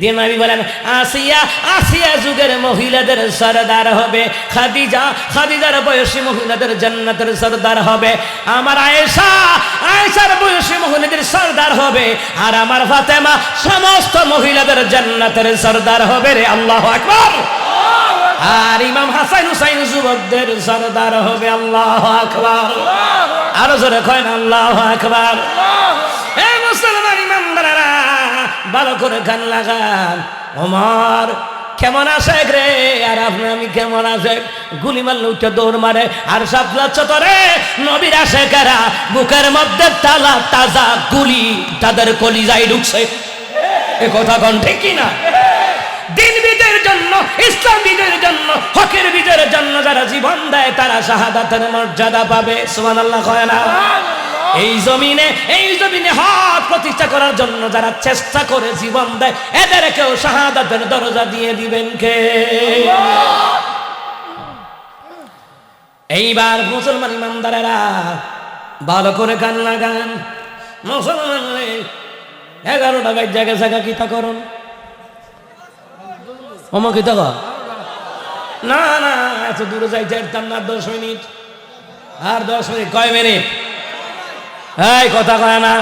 দিয়ে নবী বলেন আসিয়া আসিয়া যুগের মহিলাদের সরদার হবে, খাদিজা খাদিজার বয়সী মহিলাদের জান্নাতের সরদার হবে, আমার আয়েশা আয়েশার বয়সী মহিলাদের সরদার হবে, আর আমার ফাতেমা সমস্ত মহিলাদের জান্নাতের সরদার হবে রে। আল্লাহু আকবার। আর ইমাম হাসান হুসাইন যুবকদের সরদার হবে। আল্লাহু আকবার। আরো জোরে করেন আল্লাহু আকবার। এ মুসলমান ইমানদারেরা ভালো করে কান লাগান। ওমর কেমন আশেক রে, আর আপনি আমি কেমন আশেক? গুলি মারলে উঠে দৌড় মারে, আর সাপলাচ্ছ তোরে নবীর আশেকেরা বুকের মধ্যে তালা তাজা গুলি তাদের কলিজায় ঢুকছে। এ কথা কোন ঠিক কিনা? দিন বিজয়ের জন্য, ইসলাম বিজয়ের জন্য, হকের বিজয়ের জন্য যারা জীবন দেয় তারা শাহাদাতের মর্যাদা পাবে। সুবহানাল্লাহ কয় না? এই জমিনে হক প্রতিষ্ঠা করার জন্য যারা চেষ্টা করে জীবন দেয় এদেরকেও শাহাদাতের দরজা দিয়ে দিবেন কে? এইবার মুসলমান ইমানদারেরা ভালো করে কান লাগান। মুসলমান 11টা বাজে গেছে, কিতা করুন ওমা কিতা কর না না, এত দূরে যাইতে পারতাম না। 10 মিনিট আর 10 মিনিট কয় মিনিট? এই কথা কয় না।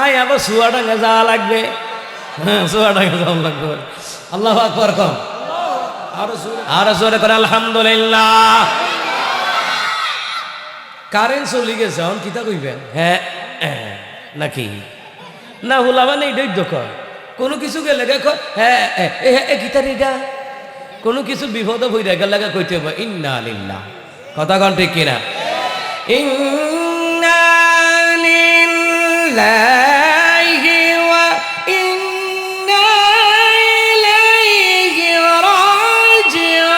আয় আবার চুয়াডাঙ্গা যাওয়া লাগবে। হ্যাঁ, চুয়াডাঙ্গা যাওয়া লাগবে। আল্লাহু আকবার কম, আরো জোরে করে আলহামদুলিল্লাহ। কারেন্ট চলে গেছে, এখন কিতা কইবেন? হ্যাঁ নাকি না হুলাবা নেই দৈর্য কয় কোনো কিছু গেলে হ্যাঁ গীতারিটা কোনো কিছু বিপদ হইয়া গেলে কইতে হবে ইন্না লিল্লাহ। কথা কন ঠিক কিনা? ইন্না লিল্লাহি ওয়া ইন্না ইলাইহি রাজিউন।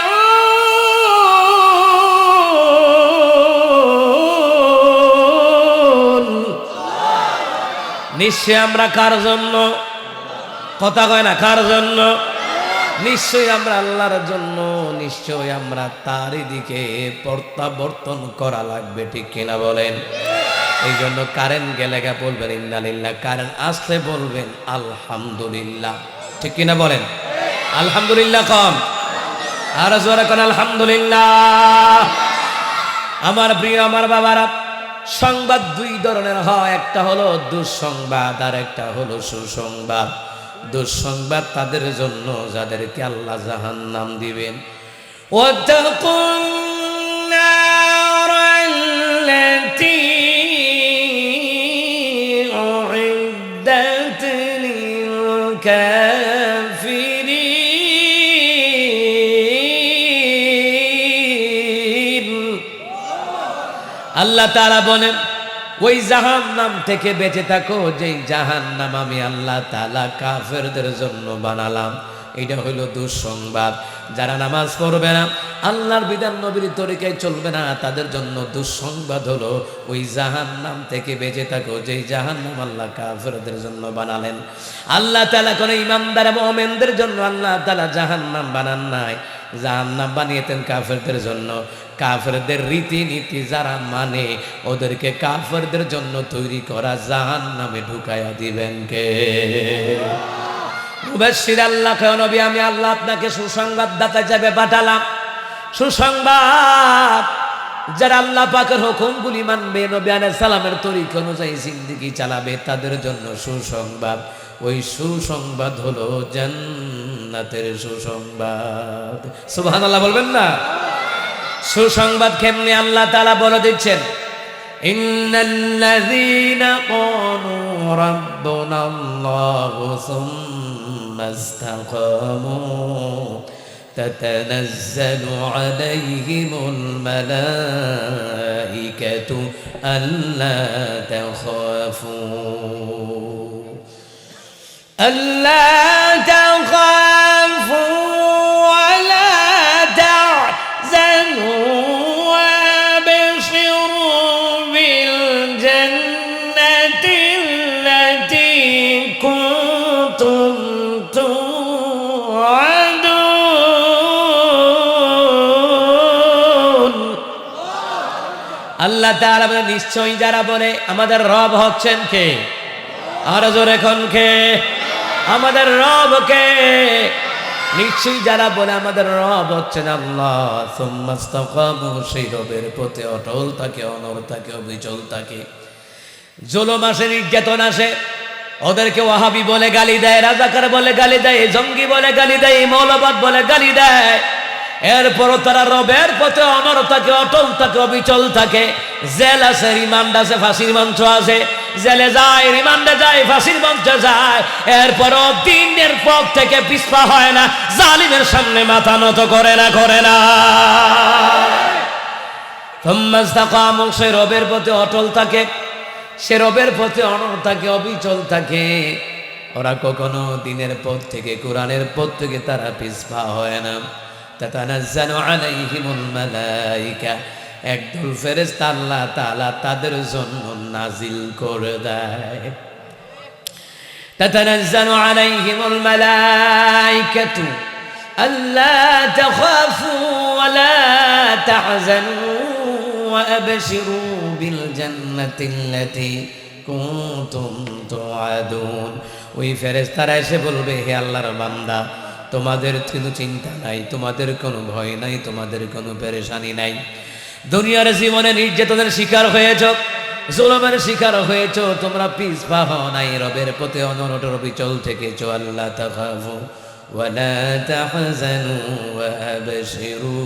নিশ্চয় আমরা কার জন্য? কথা কয় না, কার জন্য? নিশ্চয়ই আমরা আল্লাহর জন্য, নিশ্চয়ই আমরা তারই দিকে প্রত্যাবর্তন করা লাগবে। ঠিক কিনা বলেন? এই জন্য কারেন্ট গেলে বলবেন ইন্না লিল্লাহ, কারেন্ট আসলে বলবেন আলহামদুলিল্লাহ। ঠিক কিনা বলেন? আলহামদুলিল্লাহ কম, আর জোরে কোন আলহামদুলিল্লাহ। আমার প্রিয় আমার বাবারা, সংবাদ দুই ধরনের হয়, একটা হলো দুঃসংবাদ আর একটা হলো সুসংবাদ। দুঃসংবাদ তাদের জন্য যাদেরকে আল্লাহ জাহান্নাম দিবেন। ওয়াতাকুন নারাল্লাতী উইদ্দাত লিল কাফিরিন। আল্লাহ তাআলা বলেন ওই জাহান্নাম থেকে বেঁচে থাকো, যেই জাহান্নাম আমি আল্লাহ তাআলা কাফেরদের জন্য বানালাম। এটা হইল দুঃসংবাদ। যারা নামাজ পড়বে না, আল্লাহর বিধান নবীর তরিকায় চলবে না, তাদের জন্য দুঃসংবাদ হলো ওই জাহান্নাম থেকে বেঁচে থাকো, যেই জাহান্নাম আল্লাহ কাফেরদের জন্য বানালেন। আল্লাহ তাআলা কোন ইমানদার মুমিনদের জন্য আল্লাহ তাআলা জাহান্নাম বানান নাই, জাহান্নাম বানিয়েছেন কাফেরদের জন্য। কাফেরদের রীতিনীতি যারা মানে ওদেরকে কাফেরদের জন্য তৈরি করা জাহান্নামে ঢুকাইয়া দিবেন কে? মুবাশশির আল্লাহ কয় নবী আমি আল্লাহ আপনাকে সুসংবাদ দাতা হিসেবে পাঠালাম। সুসংবাদ যারা আল্লাহ পাকের হুকুমগুলি মানবে, নবী আলাইহিস সালামের তরিকা অনুযায়ী জিন্দেগি চালাবে, তাদের জন্য সুসংবাদ। ওই সুসংবাদ হলো জান্নাতের সুসংবাদ। সুবহানাল্লাহ বলবেন না? সুসংবাদ কেমনে আল্লাহ তাআলা বলে দিচ্ছেন, ইন্নাল্লাযীনা ক্বালু রাব্বুনাল্লাহু সুম্মা ইসতাকামু তাতানাজ্জালু আলাইহিমুল মালাইকাতু আল্লা তাখাফু আল্লা তাখাফু আল্লাহ তাআলা বলে নিশ্চয়ই যারা বলে আমাদের রব হচ্ছেন কে? আর জোরে কোন কে? আমাদের রবকে। নিশ্চয়ই যারা বলে আমাদের রব হচ্ছেন আল্লাহ, সুম্মা ইসতাকামু, সেই রবের প্রতি অটল থাকে, অনড় থাকে, অবিচল থাকে। জুলুম আসে, নির্যাতন আসে, ওদেরকে ওয়াহাবি বলে গালি দেয়, রাজাকার বলে গালি দেয়, জঙ্গি বলে গালি দেয়, মৌলবাদ বলে গালি দেয়। এরপরও তারা রবের পথে অনড় থাকে, অটল থাকে, অবিচল থাকে। জেল আছে, রিমান্ড আছে, ফাঁসির মঞ্চ আছে, জেলে যায়, রিমান্ডে যায়, ফাঁসির মঞ্চে যায়। এরপরও দিনের পথ থেকে পিছপা হয় না, জালিমের সামনে মাথা নত করে না, করে না। সুম্মা ইসতাকামু, সে রবের পথে অটল থাকে, সে রবের পথে অনড় থাকে, অবিচল থাকে। ওরা কখনো দিনের পথ থেকে, কোরআনের পথ থেকে তারা পিছপা হয় না। তাতানাজ্জালু আলাইহিমুল মালাইকা, একদল ফেরেশতা আল্লাহ তাআলা তাদের জন্য নাজিল করে দেয়। তাতানাজ্জালু আলাইহিমুল মালাইকাতু আল্লা তাখাফু ওয়া লা তাহজানু ওয়া আবশিরু বিল জান্নাতিল্লাতী কুনতুম তুআদুন। ওই ফেরেশতারা এসে বলবে, হে আল্লাহর বান্দা, তোমাদের কোনো চিন্তা নাই, তোমাদের কোনো ভয় নাই, তোমাদের কোনো পেরেশানি নাই। দুনিয়ার জীবনে নির্যাতনের শিকার হয়েছ, জুলুমের শিকার হয়েছ, তোমরা পিছপা হও নাই, রবের পথে অনড় অবিচল থেকেছ। আল্লাহ তাখাফু ওয়া লা তাহজানু ওয়া আবশিরু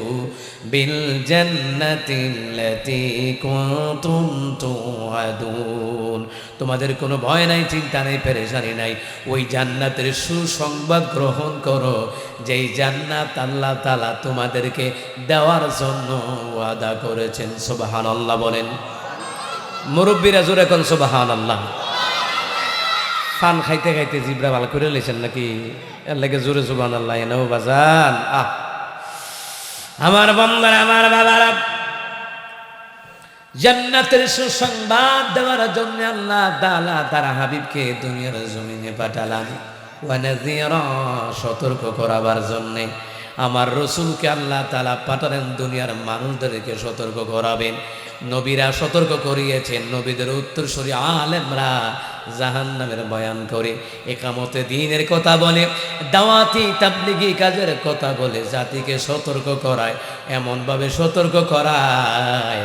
বিল জান্নাতিল্লাতী কুনতুম তুআদুন। তোমাদের কোনো ভয় নাই, চিন্তা নাই, পেরেশানি নাই। ওই জান্নাতের সুসংবাদ গ্রহণ করো, যেই জান্নাত আল্লাহ তাআলা তোমাদেরকে দেওয়ার জন্য ওয়াদা করেছেন। সুবহানাল্লাহ বলেন। মুরব্বীরা জোরে কোন সুবহানাল্লাহ। পান খাইতে খাইতে জিব্রা ভালো করে লেছেন নাকি? এর লাগে জোরে সুবহানাল্লাহ এনেও বাজান। আমার বান্দারা, আমার বাবারা, জান্নাতের সুসংবাদ দেওয়ার জন্য আল্লাহ তাআলা তার হাবিবকে দুনিয়ার জমিনে পাঠালেন। ওয়া নাযীরা, সতর্ক করাবার জন্য আমার রসুলকে আল্লাহ তাআলা পাঠালেন দুনিয়ার মানুষদেরকে সতর্ক করাবেন। নবীরা সতর্ক করিয়েছেন, নবীদের উত্তরসূরি আলেমরা জাহান্নামের বয়ান করে, একামতে দ্বীনের কথা বলে, দাওয়াতি তাবলীগী কাজের কথা বলে জাতিকে সতর্ক করায়, এমনভাবে সতর্ক করায়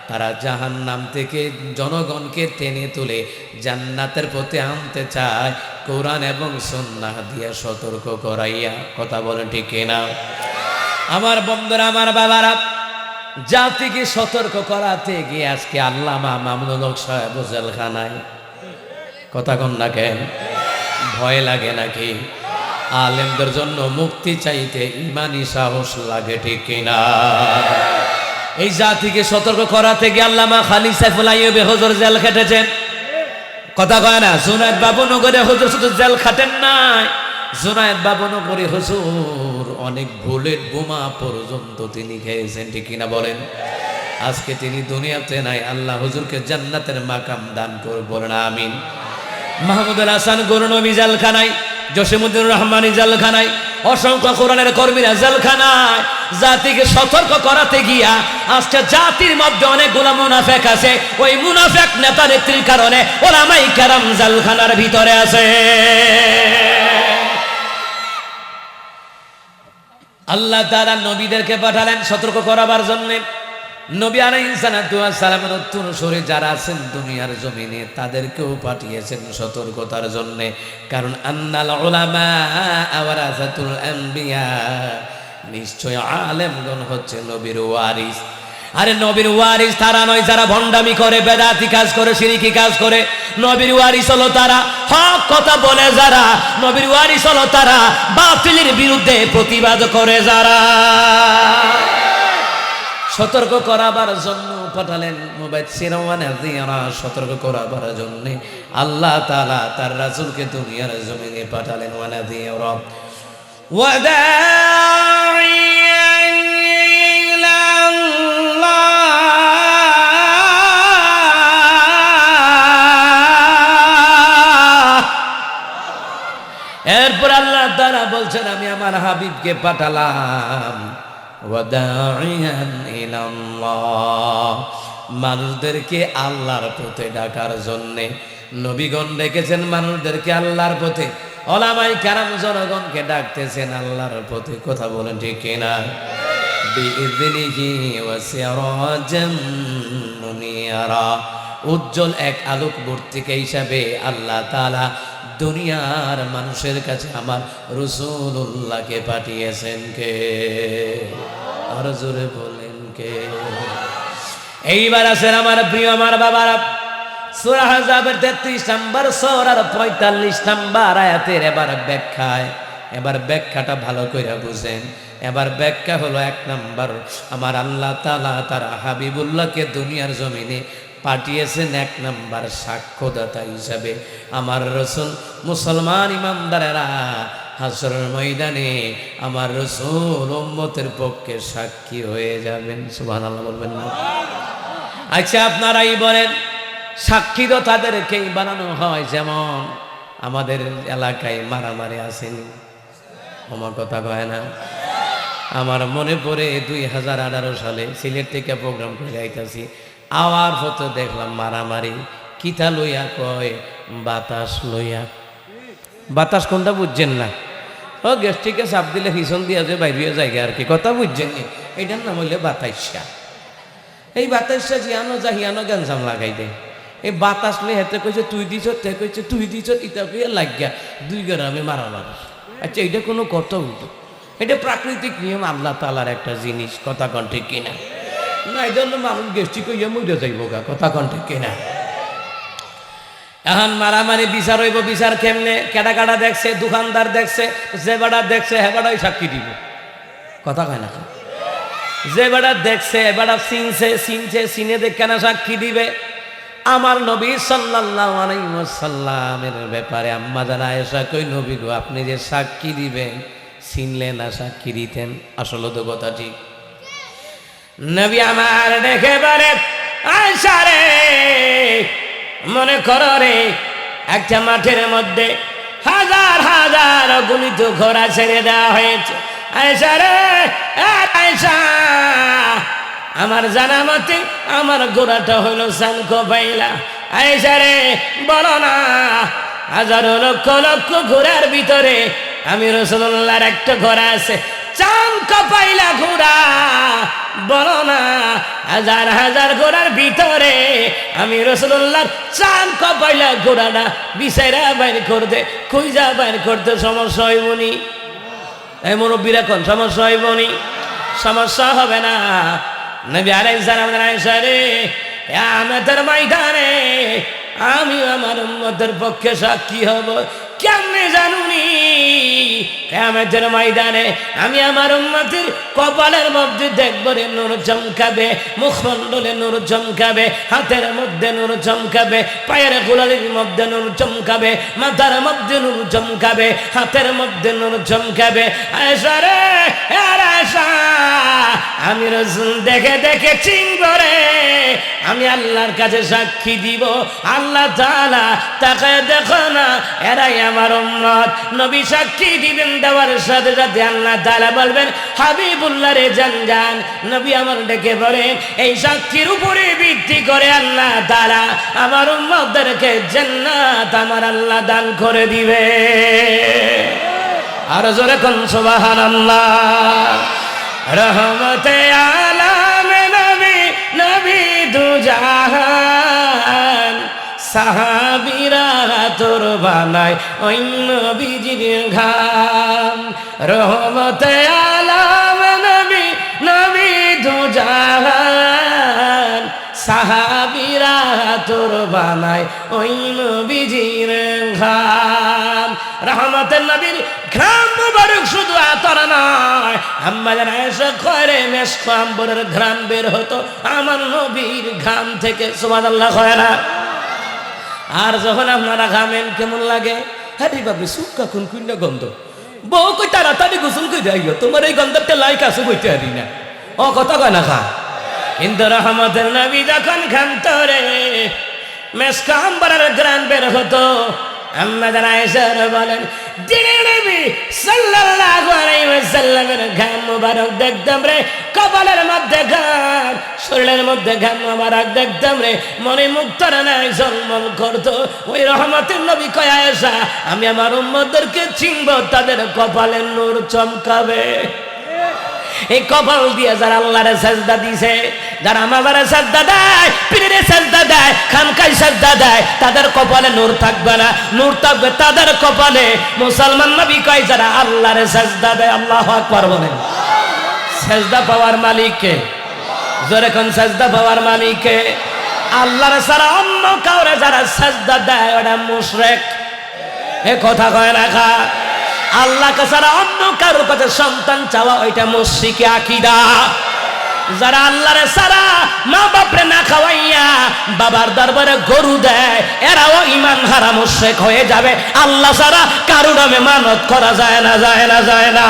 তারা জাহান্নাম থেকে জনগণকে টেনে তুলে জান্নাতের পথে আনতে চায়, কোরআন এবং সুন্নাহ দিয়ে সতর্ক করাইয়া। কথা বলেন ঠিক কিনা? আমার বন্ধুরা, আমার বাবারা, জাতিকে সতর্ক করাতে গিয়ে আজকে আল্লামা মামুনুল হক সাহেব জেলখানায়। কথা কন না কেন? ভয় লাগে নাকি? আলেমদের জন্য মুক্তি চাইতে ইমানি সাহস লাগে, ঠিক কিনা? এই জাতিকে সতর্ক করাতে গিয়ে আল্লামা খালিদ সাইফুল আইয়ুবী হুজুর জেল খেটেছেন। কথা কয় না? জুনায়েদ বাবুনগরে হুজুর শুধু জেল খাটেন নাই, জুনায়েদ বাবুনগরে হুজুর অনেক বুলেট বোমা পর্যন্ত তিনি খেয়েছেন, ঠিক কিনা বলেন? আজকে তিনি দুনিয়াতে নাই, আল্লাহ হুজুরকে জান্নাতের মাকাম দান করুন, বলেন আমিন। মাহমুদুল হাসান গৌরনবী জেলখানায়, জসিমউদ্দিন রহমানী জেলখানায়, অসংখ্য কোরআনের কর্মীরা জেলখানায়। জাতিকে সতর্ক করাতে গিয়া আজকে জাতির মধ্যে অনেকগুলো মুনাফেক আছে, ওই মুনাফেক নেতা নেত্রীর কারণে ওলামায়ে কেরাম জেলখানার ভিতরে আছে। আল্লাহ তাআলা নবীদেরকে পাঠালেন সতর্ক করাবার জন্য। নবী আলাইহিস সালাতু ওয়াস সালামের উত্তরসূরি যারা আছেন দুনিয়ার জমিনে, তাদেরকেও পাঠিয়েছেন সতর্কতার জন্য। কারণ আন্নাল উলামা ওয়ারাসাতুল আম্বিয়া, নিশ্চয় আলেমগণ হচ্ছে নবীর ওয়ারিস। আরে নবীর ওয়ারিস তারা নয় যারা ভণ্ডামি করে, বেদাতি কাজ করে, শিরকি কাজ করে। নবীর ওয়ারিস হলো তারা হক কথা বলে যারা, নবীর ওয়ারিস হলো তারা বাতিলের বিরুদ্ধে প্রতিবাদ করে যারা। সতর্ক করাবার জন্য পাঠালেন মুবাশশিরা ওয়া নাযীরা, সতর্ক করাবার জন্য আল্লাহ তাআলা তার রাসূলকে দুনিয়ার জমিনে পাঠালেন। ওয়া নাযীরা ওয়া দাঈয়ান ইলাল্লাহ। এরপর আল্লাহ তাআলা বলছেন, আমি আমার হাবিবকে পাঠালাম ওয়াদাইয়ান ইলাল্লাহ, মানুষদেরকে আল্লাহর পথে ডাকার জন্যে। নবীগণ ডেকেছেন মানুষদেরকে আল্লাহর পথে, ওলামায়ে কেরাম জনগণকে ডাকতেছেন আল্লাহর পথে, কথা বলেন ঠিক কিনা? বিইযনিহি ওয়া সিরাজাম মুনিরা, উজ্জ্বল এক আলোকবর্তিকা হিসাবে আল্লাহ তাআলা দুনিয়ার মানুষের কাছে আমার রাসূলুল্লাহকে পাঠিয়েছেন। কে? আর জোরে বলেন কে? এইবার আছেন আমার প্রিয় আমার বাবারা, সূরা আহজাবের 33 নম্বর সূরার 45 নম্বর আয়াতের এবার ব্যাখ্যায়, এবার ব্যাখ্যাটা ভালো করে বুঝেন। এবার ব্যাখ্যা হলো, 1 নম্বর, আমার আল্লাহ তাআলা তার হাবিবুল্লাহকে দুনিয়ার জমিনে পাঠিয়েছেন 1 নম্বর সাক্ষ্যদাতা হিসাবে। আমার রাসূল মুসলমান ইমানদারেরা হাসরের ময়দানে আমার রাসূল উম্মতের পক্ষে সাক্ষী হয়ে যাবেন। সুবহানাল্লাহ বলবেন না? আচ্ছা আপনারাই বলেন, সাক্ষী তো তাদেরকেই বানানো হয়, যেমন আমাদের এলাকায় মারামারি আসেনি, আমার কথা কয় না? আমার মনে পড়ে 2018 সালে সিলেট থেকে প্রোগ্রাম করে যাইতেছি, আওয়ার হতো দেখলাম মারামারি। কিতা লইয়া? কয় বাতাস লইয়া। বাতাস কোনটা বুঝছেন না? ও গ্যাস্ট্রিকে চাপ দিলে পিছন দিয়া যে বাইরে জায়গা আর কি, কথা বুঝছেন নি? এটার নাম হইলে বাতাসা। এই বাতাসা জিয়ানো যা হিয়ানো গ্যাঞ্জাম লাগাই দেয়। এই বাতাস নিয়ে হেতে কইছে তুই দিছ, তে কইছে তুই দিছ, ইটা কইয়া লাগিয়া 2 গ্রামে মারামারি। আচ্ছা এটা কোনো কথা হইতো? এটা প্রাকৃতিক নিয়ম, আল্লাহ তাআলার একটা জিনিস, কথা কন ঠিক কিনা? না এই জন্য মানুষ গ্যাস্ট্রিক হইয়া মরে যাইব গা, কথা কন ঠিক কিনা? এখন মারামারি বিচার হইব, বিচার কেমনে? কেডা কাটা দেখছে, দোকানদার দেখছে, যে বেড়া দেখছে হে বেড়াই সাক্ষী দিব, কথা কয় না? যে বেড়া দেখছে এ বেড়া চিনছে চিনে দেখে না সাক্ষী দিবে। আমার নবী সাল্লাল্লাহু আলাইহি ওয়াসাল্লামের ব্যাপারে আম্মা জান আয়েশা কই, নবী গো আপনি যে সাক্ষী দিবেন চিনলেন না সাক্ষী দিতেন? আসলে তো কথা ঠিক। নবী আমার দেখে বলে, আয়েশা রে মনে করো রে, একটা মাঠের মধ্যে হাজার হাজার অগণিত ঘোড়া ছেড়ে দেওয়া হয়েছে। আয়েশা রে, আয়েশা আমার জানা মতে আমার ঘোড়াটা হইল সানকো পাইলা। আয়েশা রে বলো না, হাজারো লক্ষ লক্ষ ঘোড়ার ভিতরে আমি রাসূলুল্লাহর একটা ঘোড়া আছে, চানকো পাইলা ঘোড়া। বলো না, হাজার হাজার ঘোড়ার ভিতরে আমি রাসূলুল্লাহর চানকো পাইলা ঘোড়াটা বিচাইরা বাইর করতে, খুঁজা বাইর করতে সমস্যা হইবনি? এই মুরব্বীরা কোন সমস্যা হইবনি? সমস্যা হবে না। নবী আলাইহিস সালাম আয়েশা রে, কিয়ামতের ময়দানে আমি আমার উম্মতের পক্ষে সাক্ষী হব। কেমনে জানুনি? কিয়ামতের ময়দানে আমি আমার উম্মতের কপালের মধ্যে দেখব রে নূর চমকাবে, মুখমণ্ডলে নূর চমকাবে, হাতের মধ্যে নূর চমকাবে, পায়ের গোড়ালির মধ্যে নূর চমকাবে, মাথার মধ্যে নূর চমকাবে, হাতের মধ্যে নূর চমকাবে। আয়েশা রে, আয়েশা আমি রাসূল দেখে দেখে চিনব রে, আমি আল্লাহর কাছে সাক্ষী দিব। আল্লাহ তাআলা তাকায় দেখো না, এরাই আমার উম্মত। নবী সাক্ষী দিবেন, দেওয়ার সাথে সাথে আল্লাহ তাআলা বলবেন হাবিবুল্লাহ রে জান জান। নবী আমার ডেকে বলেন, এই সাক্ষীর উপরে ভিত্তি করে আল্লাহ তাআলা আমার উম্মতদেরকে জান্নাত আমার আল্লাহ দান করে দিবে। আর জোরে কোন সুবহানাল্লাহ। রহমতে আলাম নবী, নবী দুজাহান, সাহাবীরা তোর বানায় ওই নবীজির ঘাম। রহমতে আলাম নবী, নবী দুজাহান, সাহাবীরা তোর বানায় ওই নবীজির ঘাম। রহমতের নবীর ঘাম মুবারক শুধু আতর নয়, আম্মা জান আয়েশা কয় মেশক আম্বরের ঘ্রাণ বের হতো আমার নবীর ঘাম থেকে। সুবহানাল্লাহ কয় না? আর যখন আপনারা ঘামেন কেমন লাগে? আরে বাবা সুক্কা কোন কুইন্না গন্ধ, বউ কই তাড়াতাড়ি গোসল করে যাইও, তোমার এই গন্ধটা লাইক আছে বইতে পারি না, ও কথা কয় না খা। কিন্তু রহমতের নবী যখন ঘামতো রে, মেশক আম্বরের ঘ্রাণ বের হতো। আম্মা জান আয়েশা বলেন, দিনের নবী সাল্লাল্লাহু আলাইহি ওয়াসাল্লাম সাল্লামের ঘাম মুবারক দেখতাম রে, কপালের মধ্যে ঘাম, শরীরের মধ্যে ঘাম মুবারক দেখতাম রে, মনে মুক্তার নাই জলমল করতো। ওই রহমতের নবী কয় আয়েশা, আমি আমার উম্মতদেরকে চিনব, তাদের কপালের নূর চমকাবে। এই কপাল দিয়ে যারা আল্লাহরে সাজদা দিছে, যারা আমারে সাজদা দেয়, পীরের সাজদা দেয়, খানকায় সাজদা দেয়, তাদের কপালে নূর থাকবে না, নূর থাকবে তাদের কপালে। মুসলমান নবী কয় যারা আল্লাহরে সাজদা দেয়, আল্লাহু আকবার বলেন। সাজদা পাওয়ার মালিক কে? জোরে কোন সাজদা পাওয়ার মালিক কে? আল্লাহর ছাড়া অন্য কাউরে যারা সাজদা দেয় ওটা মুশরিক। এ কথা কয় না খা। আল্লাহকে ছাড়া অন্য কারোর কাছে সন্তান চাওয়া ওইটা মুশরিকি আকীদা। যারা আল্লাহরে ছাড়া মা বাপরে না খাওয়াইয়া বাবার দরবারে গরু দেয়, এরাও ঈমান হারা মুশরিক হয়ে যাবে। আল্লাহ ছাড়া কারোর নামে মানত করা যায় না, যায় না, যায় না।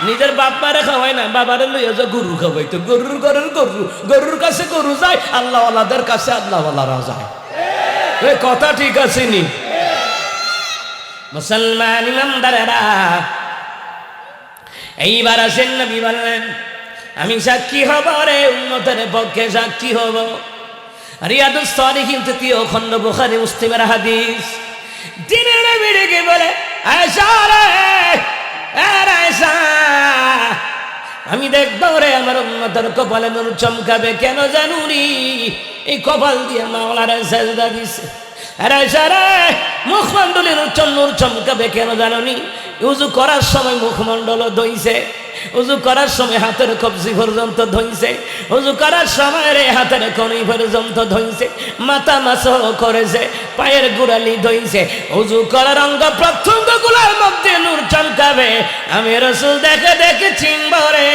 নিজের বাপারে খাওয়াই না, বাবারে লইয়া যে গরু খাওয়াইতো, গরুর ঘরের গরু, গরুর কাছে গরু যায়, আল্লাহওয়ালাদের কাছে আল্লাহওয়ালারা যায়। এই কথা ঠিক আছে নি? মুসলমান ইমানদারেরা, এইবার আসেন নবী বললেন, আমি সাক্ষী হব রে, উম্মতের পক্ষে সাক্ষী হব। রিয়াদুস সালিহিন ৩য় খণ্ড, বুখারী মুসলিমের হাদিস। দিনের নবী ডেকে বলে, আয়েশা রে, আয়েশা, আমি দেখবো রে আমার উম্মতের কপালে নূর চমকাবে। কেন জানুনি? এই কপাল দিয়ে মাওলারে সাজদা দিছে। আয়েশা রে, মুখমণ্ডলের নূর চমকাবে কেন জানুনি? উযু করার সময় মুখমণ্ডল ধইছে, উযু করার সময় হাতের কবজি পর্যন্ত ধইছে, উযু করার সময় রে হাতের কনি পর্যন্ত ধইছে, মাথা মাসহ করেছে, পায়ের গোড়ালি ধইছে। উযু করার অঙ্গ প্রত্যঙ্গগুলোর মধ্যে নূর চমকাবে। আমি রাসূল দেখে দেখে চিনব রে,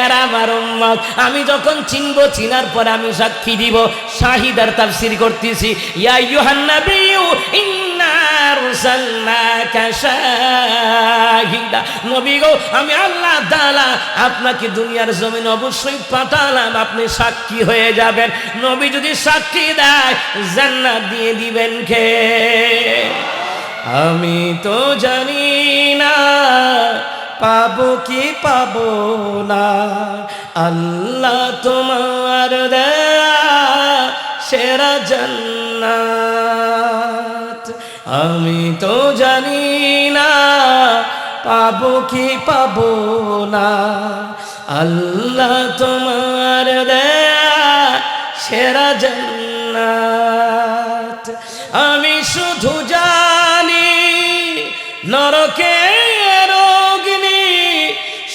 এরা আমার উম্মত। আমি যখন চিনব, চিনার পর আমি সাক্ষী দিব। শাহিদার তাফসীর করতেছি, ইয়া আইয়ুহান নাবিয়্যু ইন্না আরসালনাকা শাহিদা। নবী গো, আমি আল্লাহ তাআলা আপনাকে দুনিয়ার জমিন অবশ্যই পাঠালাম, আপনি সাক্ষী হয়ে যাবেন। নবী যদি সাক্ষী দেয়, জান্নাত দিয়ে দিবেন কে? আমি তো জানি না পাবো কি পাবো না, আল্লাহ তোমার দেয়া সেরা জান্নাত। আমি তো জানি না পাবো কি পাবো না, আল্লাহ তোমার দেয়া সেরা জান্নাত। আমি শুধু জানি নরকের অগ্নি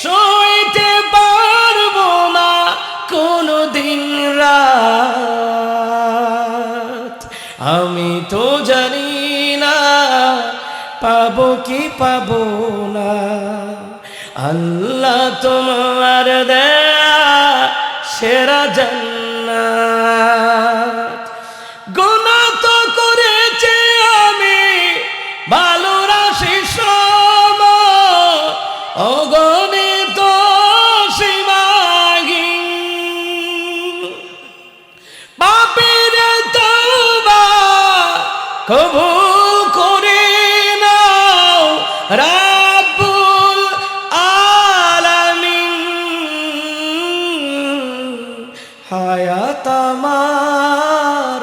সইতে পারবো না কোনদিন রাত। আমি তো জানি না পাবো কি পাবো না, আল্লাহ তোমার দেয়া সেরা জান্নাত। গুনাহ তো করেছি আমি ভালো রাশি সম, অগণিত সীমাহীন। পাপের তওবা কবুল করে নাও রাব্বুল আলামিন। হায়াত আমার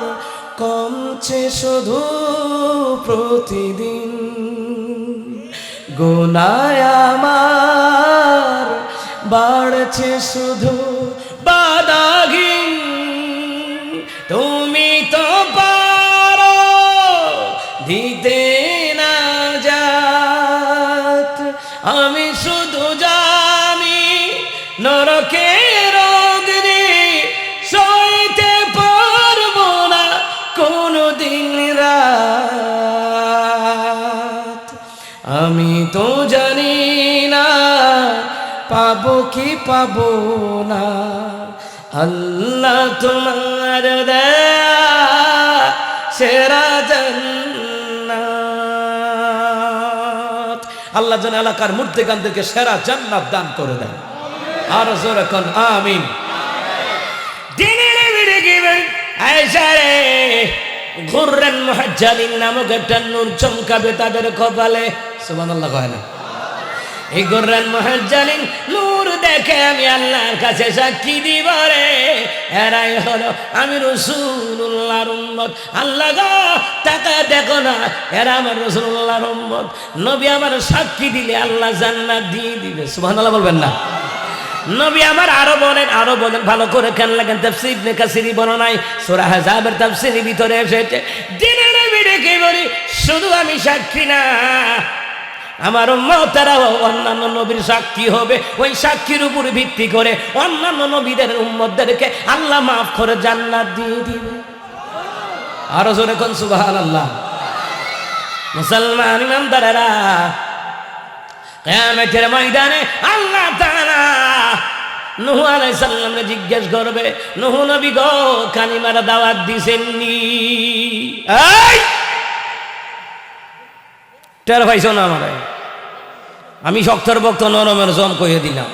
কমছে শুধু প্রতিদিন, গুনাহ আমার বাড়ছে শুধু বাধাহীন। তুমি তো পারো দিতে না যাত, আমি শুধু জানি নরকের অগ্নি সইতে পারবো না কোনদিন রাত। আমি তো জানি না পাবো কি পাবো না, আল্লাহ তোমার দেয়া সেরা জান্নাত। আল্লাহ যেন এলাকার মুর্তিগানদেরকে সেরা জান্নাত দান করে দেন। আর জোরে কোন আমিন। দিনের ভিড়ে গিয়ে আয়েশা রে, গুররান মুহাজ্জালিন নামক একটা নূর চমকাবে তাদের কপালে। সুবহানাল্লাহ কয় না? এই গোর্রান মুহাজ্জালিন নূর দেখে আমি আল্লাহর কাছে সাক্ষী দিব রে, এরাই হলো আমি রাসূলুল্লাহর উম্মত। আল্লাহ গো তাকায় দেখো না, এরা আমার রাসূলুল্লাহর উম্মত। নবী আমার সাক্ষী দিলে আল্লাহ জান্নাত দিয়ে দিবে। সুবহানাল্লাহ বলবেন না? নবী আমার আরো বলেন ভালো করে কেন লাগেন। তাফসীর ইবনে কাসির বর্ণনায় সূরা আহজাবের তাফসীরের ভিতরে এসেছে, দিনে নবী ডেকে বলি শুধু আমি সাক্ষী না, আমার উম্মতেরাও অন্যান্য নবীর সাক্ষী হবে। ওই সাক্ষীর উপর ভিত্তি করে অন্যান্য নবীদের উম্মতদেরকে আল্লাহ মাফ করে জান্নাত দিয়ে দিবে। আরো জোরে কোন সুবহানাল্লাহ। মুসলমান ইমানদারেরা, কিয়ামতের ময়দানে আল্লাহ তাআলা নূহ আলাইহিস সালামকে জিজ্ঞেস করবে, নূহ নবী গো কালিমার দাওয়াত দিছেননি? এই টের পাইছো না আমারে? আমি শক্তর বক্ত নরমের জম কইয়ে দিলাম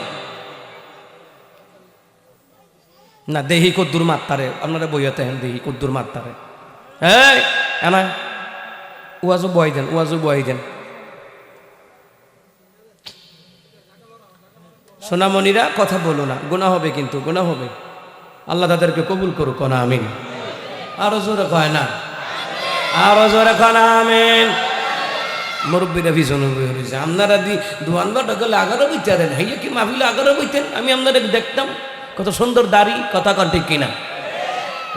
না। দেহি কদ্দুর মাত্তারে আপনারা বইয়াতে হেন, দেহি কদ্দুর মাত্তারে। এই এনা ওয়াজু বয় দেন সোনামণিরা, কথা বলো না, গুনাহ হবে, কিন্তু গুনাহ হবে। আল্লাহ তাদেরকে কবুল করুক না, আমিন। আরো জোরে কয় না, আরো জোরে কয় না, আমিন। মুরব্বীরা ভীষণ হয়েছে, আপনারা দোয়ান বাটা গেলে আগারও বইতেন, হাইয়া কি মাহফিলে আগারও বইতেন। আমি আপনাদের দেখতাম কত সুন্দর দাড়ি, কথা কন ঠিক কিনা?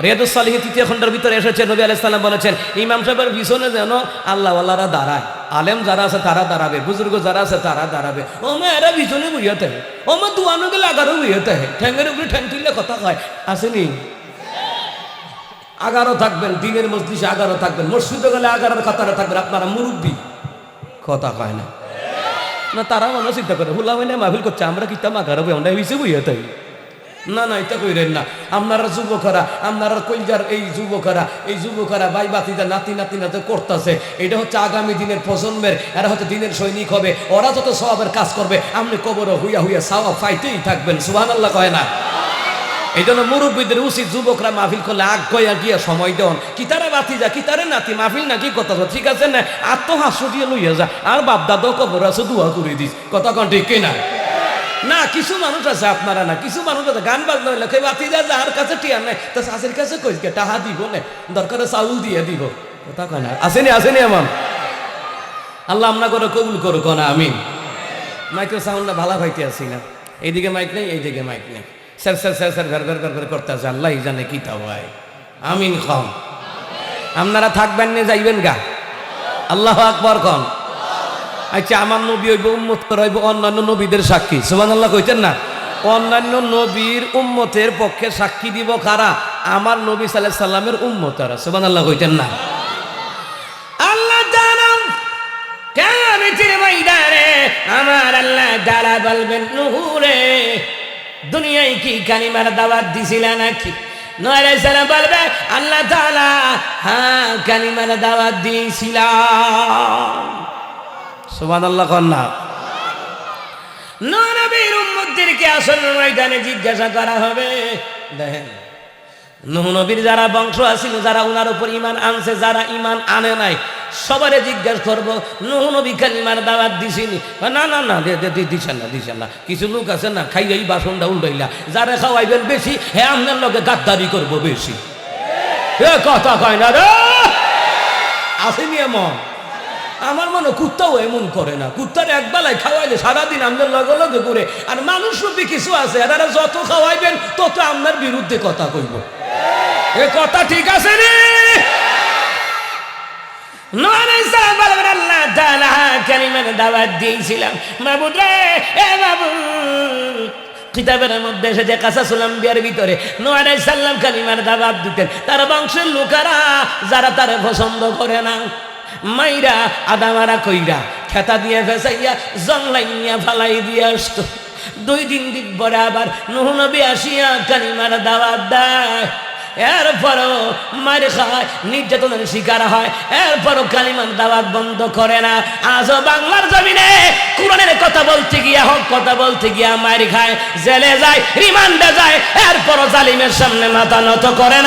রিয়াদুস সালিহিন ৩য় খণ্ডের ভিতরে এসেছে, নবী আলাইহিস সালাম বলেছেন ইমাম সাহেবের পিছনে যেন আল্লাহওয়ালারা দাঁড়ায়, আলেম যারা আছে তারা দাঁড়াবে, বুজুর্গ যারা আছে তারা দাঁড়াবে। ও মা এরা পিছনে বইয়াতে, ও মা দোয়ানো গেলে আগারও বইয়াতে, ঠ্যাঙ্গের উপরে ঠ্যাং তুললে কথা কয়, আসেনি? আগারও থাকবেন, দিনের মজলিসে আগারও থাকবেন, মসজিদে গেলে আগারোর কাতারে থাকবেন। আপনারা মুরব্বী, কথা কয় না না, তারা মনে চিন্তা করে হুলা মানে মাহফিল করছে, আমরা কিতাম আগারো আমরা হয়েছে বইয়াতে। না না, এটা কইরেন না। আপনারা যুবকরা, আপনারা কইজার এই যুবকরা ভাই বাতিদা নাতি নাতি করতেছে, এটা হচ্ছে আগামী দিনের প্রজন্মের, এরা হচ্ছে দিনের সৈনিক হবে। ওরা যত সওয়াবের কাজ করবে আপনি কবরে হুইয়া সওয়াব পাইতেই থাকবেন। সুবহানাল্লাহ কয় না? এই জন্য মুরব্বীদের উচিত যুবকরা মাহফিল করলে আগ গয়া গিয়া সময় দেন। কিতারে বাতিজা, কিতারে নাতি, মাহফিল নাকি কথা ঠিক আছে না, আত্মহাস্য দিয়ে লইয়া যা, আর বাপ দাদা কবর আছে দোয়া করে দিস। কথা কন ঠিক কিনা? না, কিছু মানুষ আছে, আপনারা না, কিছু মানুষ আছে গান বাজনা হইলে বাতি যা, যার কাছে টিয়ার নাই তা শাশুর কাছে কইকে টাহা দিব না, দরকারে চাউল দিয়ে দিব। কথা কয় না? আসেনি এমন? আল্লাহ আমনা করে কবুল করুক না, আমিন। মাইকের সাউন্ডটা ভালো পাইতে আসি না, এইদিকে মাইক নেই, এইদিকে মাইক নেই, স্যার ঘর করতে আছে। আল্লাহ জানে কি তা হয়, আমিন কম। আপনারা থাকবেন না, যাইবেন গা, আল্লাহু আকবার কন। আচ্ছা, আমার নবী হইব, উম্মত হইব অন্যান্য নবীদের সাক্ষী। সুবহানাল্লাহ কইতেন না? অন্যান্য নবীর উম্মতের পক্ষে সাক্ষী দিব কারা? আমার নবী সাল্লাল্লাহু আলাইহি সাল্লামের উম্মতরা। সুবহানাল্লাহ কইতেন না? আল্লাহ তাআলা কিয়ামতের ময়দানে আমার আল্লাহ তাআলা বলবেন, নূহ রে দুনিয়ায় কি কালিমার দাওয়াত দিছিলা নাকি? নূহ আলাইহিস সালাম বলবে, আল্লাহ তাআলা হ্যাঁ কালিমার দাওয়াত দিয়েছিলাম। সুবহানাল্লাহ কন না? নবীর উম্মতদেরকে আসল ময়দানে জিজ্ঞাসা করা হবে। দেখেন, নূহ নবীর যারা বংশ আছিল, যারা ওনার উপর ঈমান আনছে, যারা ঈমান আনে নাই, সবারে জিজ্ঞাসা করব, নূহ নবী কালিমার দাওয়াত দিছিনি? না না না, দিছেন না। কিছু লোক আছে না, খাইয়াই বাসনটা উল্টাইলা, যারা খাওয়াইবেন বেশি হ্যাঁ আপনার লগে গাদ্দারি করবো বেশি। কথা কয় না রে, আসেনি এমন? আমার মনে কুত্তাও এমন করে না, কুত্তার একবেলায় খাওয়াইলে সারাদিন আমাদের লগে লগে করে। আর মানুষ রূপী কিছু আছে, এরা যত খাওয়াইবেন তত আপনার বিরুদ্ধে কথা কইব। এ কথা ঠিক আছে রে? আল্লাহ তাআলা কালিমার দাওয়াত দিয়েছিলাম। মাবুদ রে, এ মাবুদ, কিতাবের মধ্যে এসেছে কাসাসুল আম্বিয়ার ভিতরে নূহ আলাইহিস সালাম কালিমার দাওয়াত দিতেন। তার বংশের লোকেরা যারা তারে পছন্দ করে না, মাইরা আদামারা কইরা খেতা দিয়ে ফেসাইয়া জংলাইয়া ফালাই দিয়ে আসতো। 2 দিন পরে আবার নূহ নবী আসিয়া কালিমার দাওয়াত দেয়। এরপরও মার খায়, নির্যাতনের শিকার হয়, এরপরও কালিমার দাওয়াত বন্ধ করে না। আজও বাংলার জমিনে কোরআনের কথা বলতে গিয়া, হক কথা বলতে গিয়া মার খায়, জেলে যায়, রিমান্ডে যায়, এরপরও জালিমের সামনে মাথা নত করে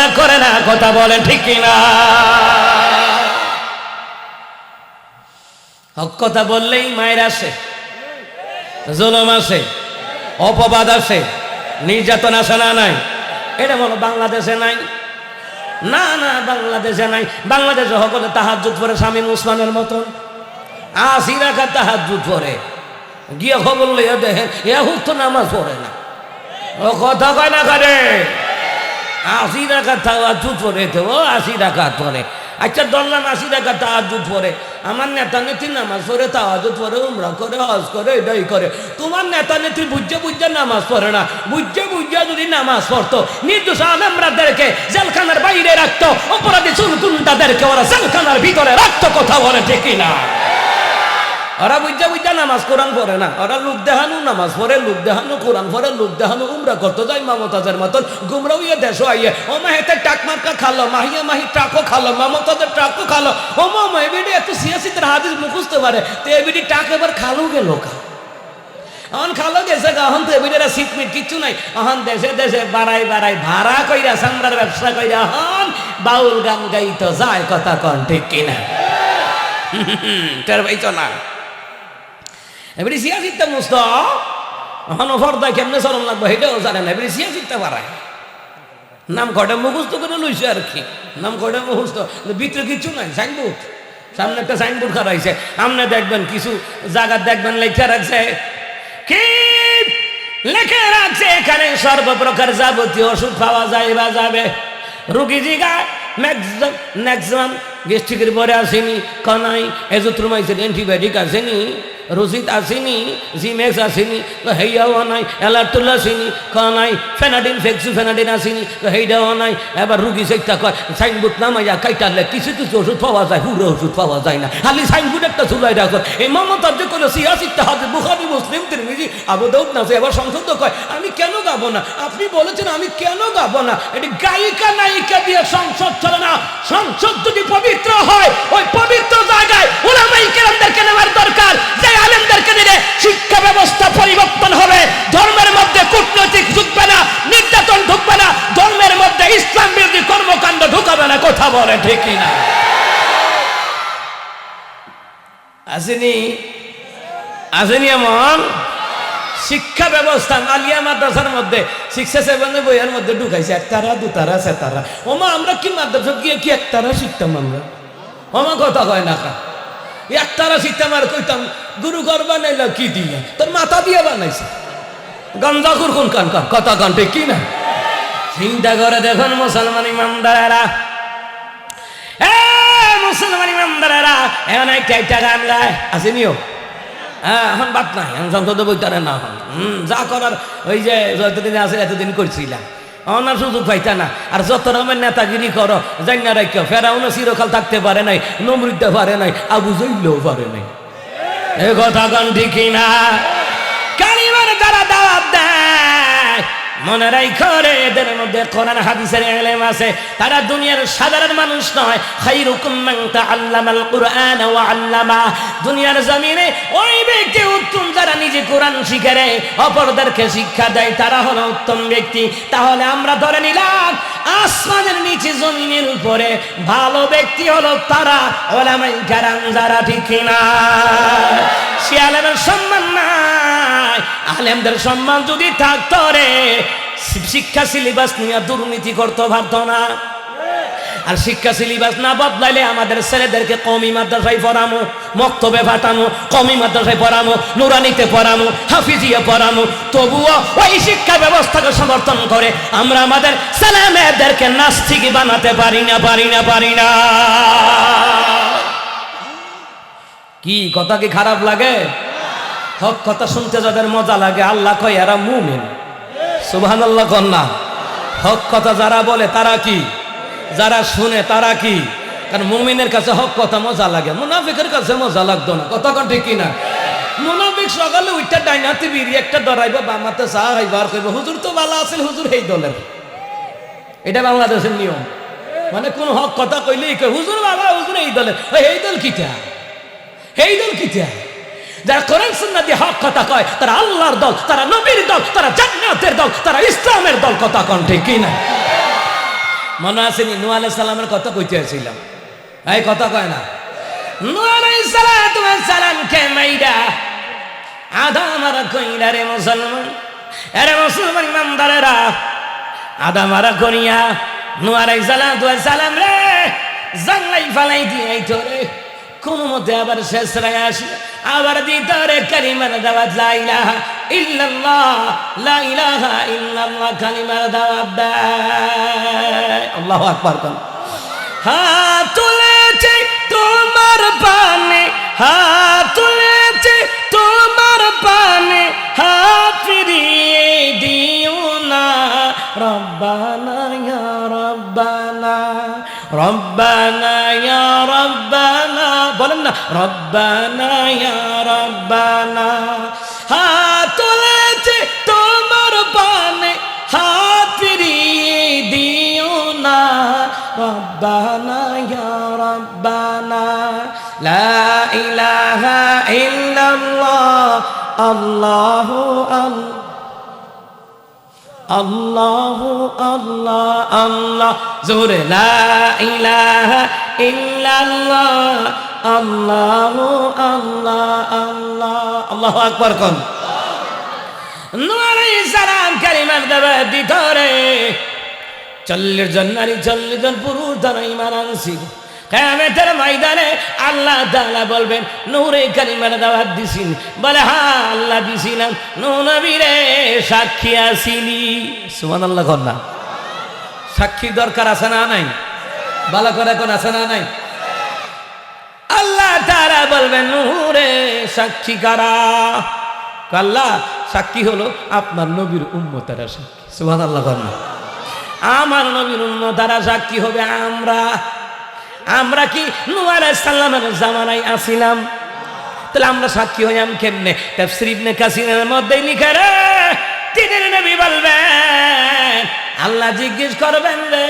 না। কথা বলেন ঠিক কিনা? হক কথা বললেই মায়ের আসে। জুলুম আছে, অপবাদ আছে, নির্যাতন আছে না নাই? এটা বলো বাংলাদেশে নাই? না না, বাংলাদেশে নাই। বাংলাদেশে সকলে তাহাজ্জুদ পড়ে শামীম ওসমানের মতন 80 রাকাত তাহাজ্জুদ পড়ে, গিয়ে খবর লইয়া দেখেন এ হুক নামাজ পড়ে না। ও কথা কয় না করে 80 রাকাত তাহাজ্জুদ পড়ে, তো 80 রাকাত পড়ে। আচ্ছা ধরলাম 80 রাকাত তাহাজ্জুদ পড়ে, আমার নেতা নেত্রী নামাজ পড়ে, তাহাজ্জুদ পড়ে, উমরা করে, হজ করে, এটাই করে। তোমার নেতা নেত্রী বুঝে বুঝে নামাজ পড়ে না। বুঝে বুঝে যদি নামাজ পড়তো, নির্দোষ আলেমরাদেরকে জেলখানার বাইরে রাখতো, অপরাধী চুলকুন্তাদেরকে ওরা জেলখানার ভিতরে রাখতো। কথা বলে ঠিক না? ওরা বুঝা বুঝা নামাজ কোরআন পড়ে না, ওরা লোক দেখানো নামাজ পড়ে, লোক দেখানো কোরআন পড়ে, লোক দেখানো উমরা করতো যাই মমতাজের মতন গুমরা হইয়া দেশ আইয়ে ও মাহেতে টাক মার্কা খালো, মাহিয়া মাহি ট্রাকও খালো, মমতাজের ট্রাকও খালো। ও মা এবিডি এত সিয়াসিদের হাদিস মুখুজতে পারে, তো এবিডি টাক এবার খালো গেল এখন খালো গেছে। এখন তো এবিডিরা সিটমিট কিচ্ছু নাই। এখন দেশে দেশে বাড়াই বাড়াই ভাড়া কইরা সামরার ব্যবসা কইরা এখন বাউল গান গাইতো যায়। কথা কন ঠিক কিনা? টের পাইছো না? এবারে সিয়াসিদটা মুস্ত এখন ফর্দায় কেমনে চরম লাগবে সেটাও জানে না। এবারে সিয়াসিদটা বাড়ায় নাম কটা মুখস্থ করে লইছে আর কি, নাম কটা মুখস্থ, ভিতরে কিছু নাই। সাইনবোর্ড সামনে একটা সাইনবোর্ড খারাইছে, আপনি দেখবেন কিছু জায়গা দেখবেন লেখা রাখছে, কি লেখা রাখছে এখানে সর্বপ্রকার যাবতীয় ওষুধ পাওয়া যায় বা যাবে। রুগী জিগায় ম্যাক্সিমাম গ্যাস্ট্রিকের পরে আসেনি, কানাই এজোথ্রোমাইসিন অ্যান্টিবায়োটিক আসেনি, রুজিত আসেনি, জিমেক্স আসেনি, হেইয়াও নাই, অ্যালার্টুল আসেনি, কানাই ফেনাডিন ফেক্সুফেনাডিন আসেনি, হেইটাও নাই। এবার রুগী সেটা কয় সাইনবোর্ড নামাইয়া কাইটালে কিছু কিছু ওষুধ পাওয়া যায়, পুরো ওষুধ পাওয়া যায় না। খালি সাইনবোর্ড একটা ঝুলাই রাখো। এই মমতাজ যে কোনো সিয়াসিদটা হাতে বুখারী মুসলিম তিরমিজি আবু দাউদ না, এবার সংসদ কয় আমি কেন গাবো না? আপনি বলেছেন আমি কেন গাবো না? এটি গায়িকা নায়িকা দিয়ে সংসদ চলে না। সংসদ যদি পবিত্র হয়, ওই পবিত্র জায়গায় উলামায়ে কেরামদেরকে নেওয়ার দরকার। যে আলেমদেরকে দিলে শিক্ষা ব্যবস্থা পরিবর্তন হবে, ধর্মের মধ্যে কূটনৈতিক ঢুকবে না, নির্যাতন ঢুকবে না, ধর্মের মধ্যে ইসলাম বিরোধী কর্মকাণ্ড ঢুকাবে না। কথা বলে ঠিক না? আসেনি আসেনি এমন শিক্ষা ব্যবস্থা আলিয়া মাদ্রাসার মধ্যে 6-7 বইয়ের মধ্যে ঢুকাইছে একতারা, দুতারা, সেতারা। ওমা আমরা কি মাদ্রাসা গিয়ে কি একতারা শিখতাম আমরা? ওমা কথা কয় না, একতারা শিখতাম আর কইতাম গুরু ঘর বানাইল কি দিয়ে? তোর মাথা দিয়ে বানাইছে গঞ্জা কুরকুন কান কান। কথা কান ঠিক কি না? চিন্তা করে দেখুন মুসলমান ইমামদারেরা, মুসলমান ইমামদারেরা এখন একটা গান গায়, আসেনিও? হ্যাঁ, এখন বাদ নাই, এখন সংসদ বইতারে না। যা করার ওই যে যতদিন আছে এতদিন করছিলাম, অনার সুযোগ পাইতা না। আর যত রকমের নেতাগিরি করো জানি না রাখো, ফেরাউনও চিরকাল থাকতে পারে নাই, নমরুদও পারে নাই, আবু জহলও পারে নাই। এ কথা কন ঠিক না? কালিমার যারা দাওয়াত দেয় মনে রাখো রে, এদের মধ্যে কোরআন হাদিসের ইলম আছে। তারা দুনিয়ার সাধারণ মানুষ নয়। খায়রুকুম মান তাআল্লামাল কুরআন ওয়া আল্লামা। দুনিয়ার জমিনে ওই ব্যক্তি উত্তম যারা নিজে কোরআন শিখে রে অপরদেরকে শিক্ষা দেয়, তারা হলো উত্তম ব্যক্তি। তাহলে আমরা ধরে নিলাম আসমানের নিচে জমিনের উপরে ভালো ব্যক্তি হলো তারা উলামায়ে কেরাম যারা, ঠিক না? সে আলেমের সম্মান নাই। আলেমদের সম্মান যদি থাকতো রে, শিক্ষা সিলেবাস নিয়ে দুর্নীতি করতে পারতো না। আর শিক্ষা সিলেবাস না বদলাইলে আমাদের ছেলেদেরকে কওমি মাদ্রাসায় পড়ামো, মক্তবে পাঠানো, কওমি মাদ্রাসায় পড়ামো, নুরানিতে পড়ামো, হাফিজিয়া পড়ামো, তবুও ওই শিক্ষা ব্যবস্থাকে সমর্থন করে আমরা আমাদের ছেলে মেয়েদেরকে নাস্তিক বানাতে পারি না। কি কথা কি খারাপ লাগে? হক কথা শুনতে যাদের মজা লাগে, আল্লাহ কয় এরা মুমিন। সুবহানাল্লাহ কন্যা। হক কথা যারা বলে তারা কি? যারা শুনে তারা কি? কারণ মুমিনের কাছে হক কথা মজা লাগে, মুনাফিকের কাছে মজা লাগতো না। কথা কন ঠিক কিনা? মুনাফিক সকালে উঠতে ডাইনাতে বিড়ি একটা ধরাইব, বামাতে চা খাইবার কইব হুজুর তো ভালো আছিল, হুজুর এই দলের। এটা বাংলাদেশের নিয়ম। মানে কোন হক কথা কইলেই কই হুজুর বাবা, হুজুর এই দলের। এই দল কিটা? এই দল কিটা? যারা কোরআন সুন্নাহ দিয়ে হক কথা কয় তারা আল্লাহর দল, তারা নবীর দল, তারা জান্নাতের দল, তারা ইসলামের দল। কথা কন ঠিক কিনা? মনে আছে নূহ আলাইহিস সালামের কথা কইতে আসছিলাম, এই কথা কয় না? নূহ আলাইহিস সালাম কে মাইরা আধা মারা কইরা রে মুসলমান, আরে মুসলমান ইমানদারেরা, আধা মারা করিয়া নূহ আলাইহিস সালাম রে জানলাই ফালাই দিয়ে আইতো রে, কোন মতে আবার শেষ রায় আসি, আবার দিতে রে কালিমার দাওয়াত, লা ইলাহা ইল্লাল্লাহ, লা ইলাহা ইল্লাল্লাহ কালিমার দাওয়াত দেয়। আল্লাহু আকবার। কোন হাত তুলেছে তোমার পানে, হাত তুলেছে তোমার পানে, হাত ফিরিয়ে দিও না, রব্বানা ইয়া রব্বানা, রব্বানা ইয়া রব্বানা, বলেন না রব্বানা ইয়া রব্বানা। হাত তুলেছে তোমার পানে, হাত ফিরিয়ে দিও না, রব্বানা ইয়া রব্বানা, লা ইলাহা ইল্লাল্লাহ, আল্লাহু আল্লাহু আল্লাহ আল্লাহ, জোরে লা ইলাহা ইল্লাল্লাহ, আল্লাহু আল্লাহ আল্লাহ, আল্লাহু আকবার। কোন নূহ আলাইহিস সালাম কালিমার দাওয়াত দিত রে, 40 জন নারী 40 জন পুরুষ তারা ঈমান আনছিল। কিয়ামতের ময়দানে আল্লাহ তাআলা বলবেন নূরে কালিমার দাওয়াত দিছিস, বলে হ্যাঁ আল্লাহ দিছিলাম, নূহ নবী রে সাক্ষী আছিলি। সুবহানাল্লাহ। কোন না সাক্ষী দরকার আছে না নাই? ভালো করে কোন আছে না নাই? আল্লাহ তাআলা বলবেন নূহ রে সাক্ষী কারা? আল্লাহ সাক্ষী হলো আপনার নবীর উম্মতেরা সাক্ষী। সুবহানাল্লাহ। কোন না আমার নবীর উম্মতেরা সাক্ষী হবে। আমরা কি নূহ আলাইহিস সালামের জামানায় আছিলাম? তাহলে আমরা সাক্ষী হইলাম কেমনে? তাফসীর ইবনে কাসিরের মধ্যে লিখে রে, তিনের নবী বলবেন, আল্লাহ জিজ্ঞেস করবেন রে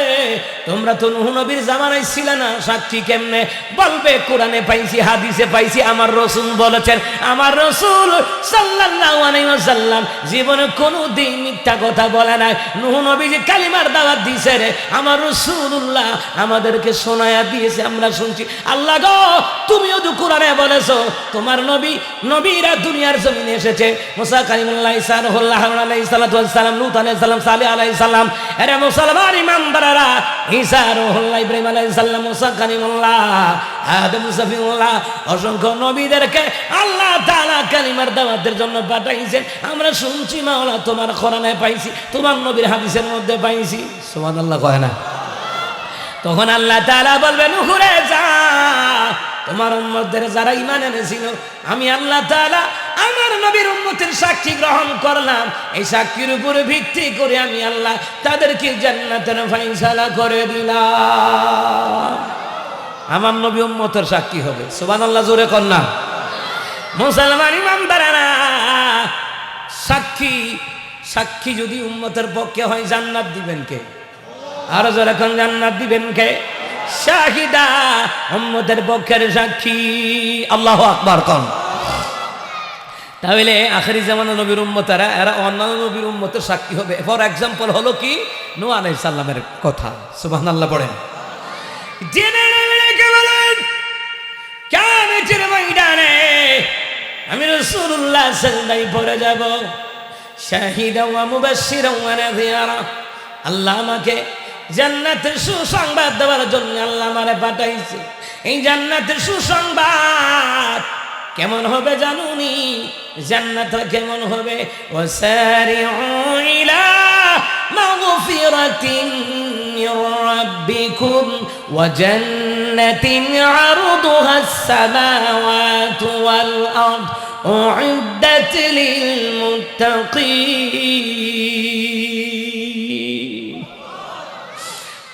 তোমরা তো নূহ নবীর জামানায় ছিল না, সাক্ষী কেমনে? বলবে কোরআনে পাইছি, হাদিসে পাইছি, আমার রাসূল বলেছেন। আমার রাসূল সাল্লাল্লাহু আলাইহি ওয়াসাল্লাম জীবনে কোনোদিন মিথ্যা কথা বলে নাই। নূহ নবী যে কালিমার দাওয়াত দিয়েছে রে, আমার রাসূলুল্লাহ আমাদেরকে শোনায়া দিয়েছে, আমরা শুনছি। আল্লাহ গো, তুমিও তো কোরআনে বলেছো তোমার নবীরা দুনিয়ার জমিনে এসেছে, মুসা কালিমুল্লাহ, ঈসা রুহুল্লাহ আলাইহিস সালাতু ওয়াস সালাম, লূত আলাইহিস সালাম, সালেহ আলাইহিস সালাম। আরে মুসলমান ইমানদাররা, ঈসা রুহুল্লাহ, ইব্রাহিম আলাইহিস সালাম, মুসা কালিমুল্লাহ, আদম সফিউল্লাহ, অসংখ্য নবীদেরকে আল্লাহ তাআলা কালিমার দাওয়াতের জন্য পাঠাইছেন। আমরা শুনছি মাওলা তোমার কোরআনে পাইছি, তোমার নবীর হাদিসের মধ্যে পাইছি। সুবহানাল্লাহ। কয় না? তখন আল্লাহ তাআলা বলবেন নূহ রে যা, তোমার উম্মতদের যারা ঈমান এনেছিল আমি আল্লাহ তাআলা আমার নবীর উম্মতের সাক্ষী গ্রহণ করলাম। এই সাক্ষীর উপরে ভিত্তি করে আমি আল্লাহ তাদেরকে জান্নাতের ফয়সালা করে দিলাম। আমার নবী উম্মতের সাক্ষী হবে। সুবহানাল্লাহ। জোরে কর না। মুসলমান ইমানদারেরা, সাক্ষী যদি উম্মতের পক্ষে হয় জান্নাত দিবেন কে? আর জোরে কোন জান্নাত দিবেন কে? শাহিদা, উম্মতের পক্ষের সাক্ষী। আল্লাহু আকবার। কোন তাহলে আখেরি জামানা নবীর উম্মতেরা এরা অন্যান্য নবীর উম্মতের সাক্ষী হবে। ফর এক্সাম্পল হলো কি নূহ আলাইহিস সালামের কথা। সুবহানাল্লাহ পড়েন। জেনে রেখে বলেন কিয়ামতের ময়দানে আমি রাসূলুল্লাহ সাল্লাল্লাহু পড়ে যাব, শাহিদান ওয়া মুবাশশিরান ওয়া নাযীরা। আল্লাহ আমাকে জান্নাতের সুসংবাদ দেওয়ার জন্য আল্লাহ আমারে পাঠাইছে। এই জান্নাতের সুসংবাদ কেমন হবে জানুনি? জান্নাতটা কেমন হবে? ওয়াসারিউ ইলা মাগফিরাতিন মির রাব্বিকুম ওয়া জান্নাতিন আরদুহাস সামাওয়াতু ওয়াল আরদ উইদ্দাত লিল মুত্তাকিন।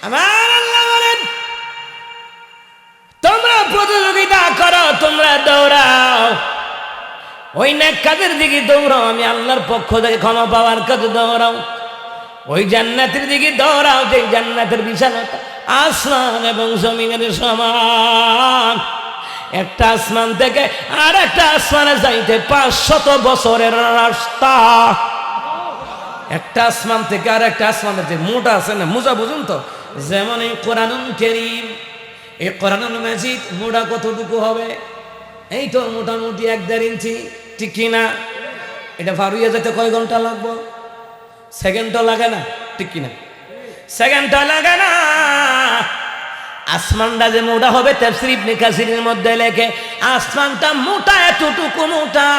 আমার আল্লাহ বলেন তোমরা প্রতিযোগিতা করো, তোমরা দৌড়াও, ওই নেক কাজের দিকে দৌড়াও, আমি আল্লাহর পক্ষ থেকে ক্ষমা পাওয়ার কাজে দৌড়াও। ওই জান্নাতের দিকে দৌড়াও যে জান্নাতের বিশালতা আসমান এবং জমিনের সমান। একটা আসমান থেকে আর একটা আসমানে যাইতে 500 বছরের রাস্তা। একটা আসমান থেকে আর একটা আসমানের যে মোটা আছে না, মোজা বুঝুন তো, যেমন এই কোরআনুল কারীম, এই কোরআনুল মাজিদ মোটা কতটুকু হবে? এই তো মোটামুটি 1-1.5 ইঞ্চি, ঠিক কিনা? এটা পার হইয়া যেতে কয় ঘন্টা লাগবো? সেকেন্ডও লাগে না, ঠিক কিনা? সেকেন্ডও লাগে না। আসমানটা যে মোটা হবে, তাফসীর ইবনে কাসিরের মধ্যে লেখে আসমানটা মোটা, এতটুকু মোটা,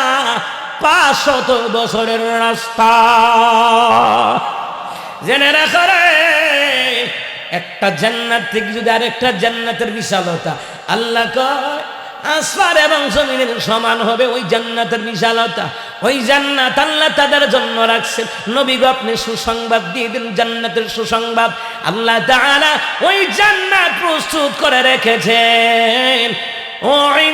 500 বছরের রাস্তা। জেনে রাখো রে, একটা জান্নাত থেকে যদি আরেকটা জান্নাতের বিশালতা, আল্লাহ কয় আসমান এবং জমিনের সমান হবে ওই জান্নাতের বিশালতা। ওই জান্নাত আল্লাহ তাদের জন্য রাখছেন। নবী গো আপনি সুসংবাদ দিয়ে দিন, জান্নাতের সুসংবাদ। আল্লাহ তাআলা ওই জান্নাত প্রস্তুত করে রেখেছেন। ওই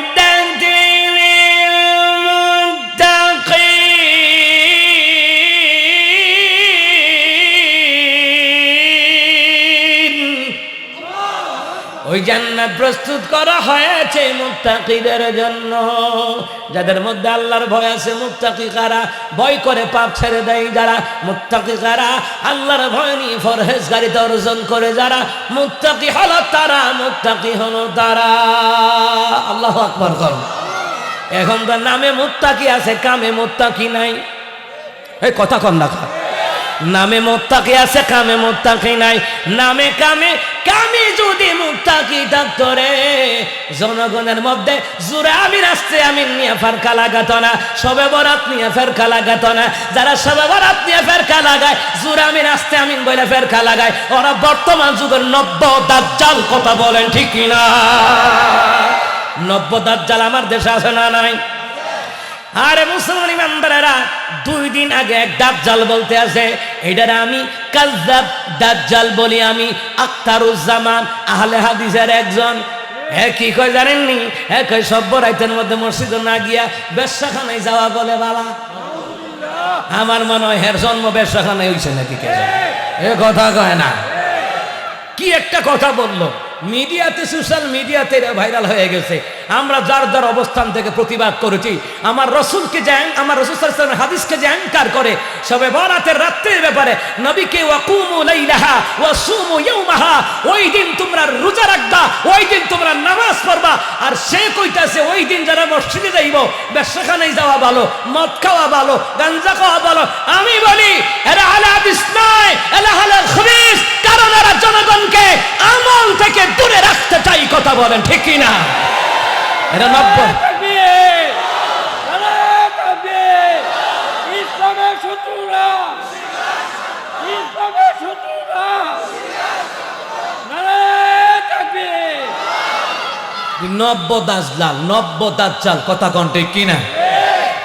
ওই জান্নাত প্রস্তুত করা হয়েছে মুত্তাকিদের জন্য, যাদের মধ্যে আল্লাহর ভয় আছে। মুত্তাকি কারা? ভয় করে পাপ ছেড়ে দেয় যারা। মুত্তাকি কারা? আল্লাহর ভয় নিয়ে ফরহেজগারিতা অর্জন করে যারা। মুত্তাকি হলো তারা, মুত্তাকি হলো তারা। আল্লাহু আকবার করুন। এখন তো নামে মুত্তাকি আছে, কামে মুত্তাকি নাই। এই কথা কম রাখা। নামে মুত্তাকি আছে, কামে মুত্তাকি নাই। নামে কামে যদি মুত্তাকি থাকতো রে, জনগণের মধ্যে জোরে আমিন আসতে আমিন নিয়ে ফেরকা লাগাতো না, শবে বরাত নিয়ে ফেরকা লাগাতো না। যারা শবে বরাত নিয়ে ফেরকা লাগায়, জোরে আমিন আসতে আমিন বলে ফেরকা লাগায়, ওরা বর্তমান যুগের নব্য দাজ্জাল। কথা বলেন ঠিক কিনা? নব্য দাজ্জাল আমার দেশে আছে না নাই? আরে মুসলমান ইমানদারেরা, 2 দিন আগে এক দাজ্জাল বলতে আছে, এটার আমি কাযযাব দাজ্জাল বলি। আমি আখতারুজ্জামান আহলে হাদিসের একজন। কি কয় জানেননি? কয় সভ্য রাইতের মধ্যে মসজিদে না গিয়া বেশ্যাখানায় যাওয়া বলে বালা। আমার মনে হয় হের জন্ম বেশ্যাখানায় হইছে নাকি কে জানে? এ কথা কয় না। কি একটা কথা বললো, মিডিয়াতে, সোশ্যাল মিডিয়াতে ভাইরাল হয়ে গেছে। আমরা যার যার অবস্থান থেকে প্রতিবাদ করেছি। আমার রসুলকে যে, আমার রসুল সাল্লাল্লাহু আলাইহি ওয়াসাল্লামের হাদিসকে যে অহংকার করে, শবে বরাতের রাত্রির ব্যাপারে নবীকে ওয়াকুমু লাইলাহা ওয়াসুমু ইয়াওমাহা, ওই দিন তোমরা রোজা রাখবা, ওই দিন তোমরা নামাজ পড়বা। আর সে কইতাছে ওই দিন যারা মসজিদে যাইব, বেশ্যাখানায় যাওয়া ভালো, মদ খাওয়া ভালো, গাঞ্জা খাওয়া ভালো। আমি বলি এরা আহলে হাদিস নয়, এরা আহলে খবিস। কারণ এরা জনগণকে আমল থেকে দূরে রাখতে চাই। কথা বলেন ঠিক কিনা? এরা নব্য। ইসলামের শত্রুরা, ইসলামের শত্রুরা, নারায়ে তাকবীর। নব্য দাজ্জাল, নব্য দাজ্জাল। কথা কোন ঠিক কিনা?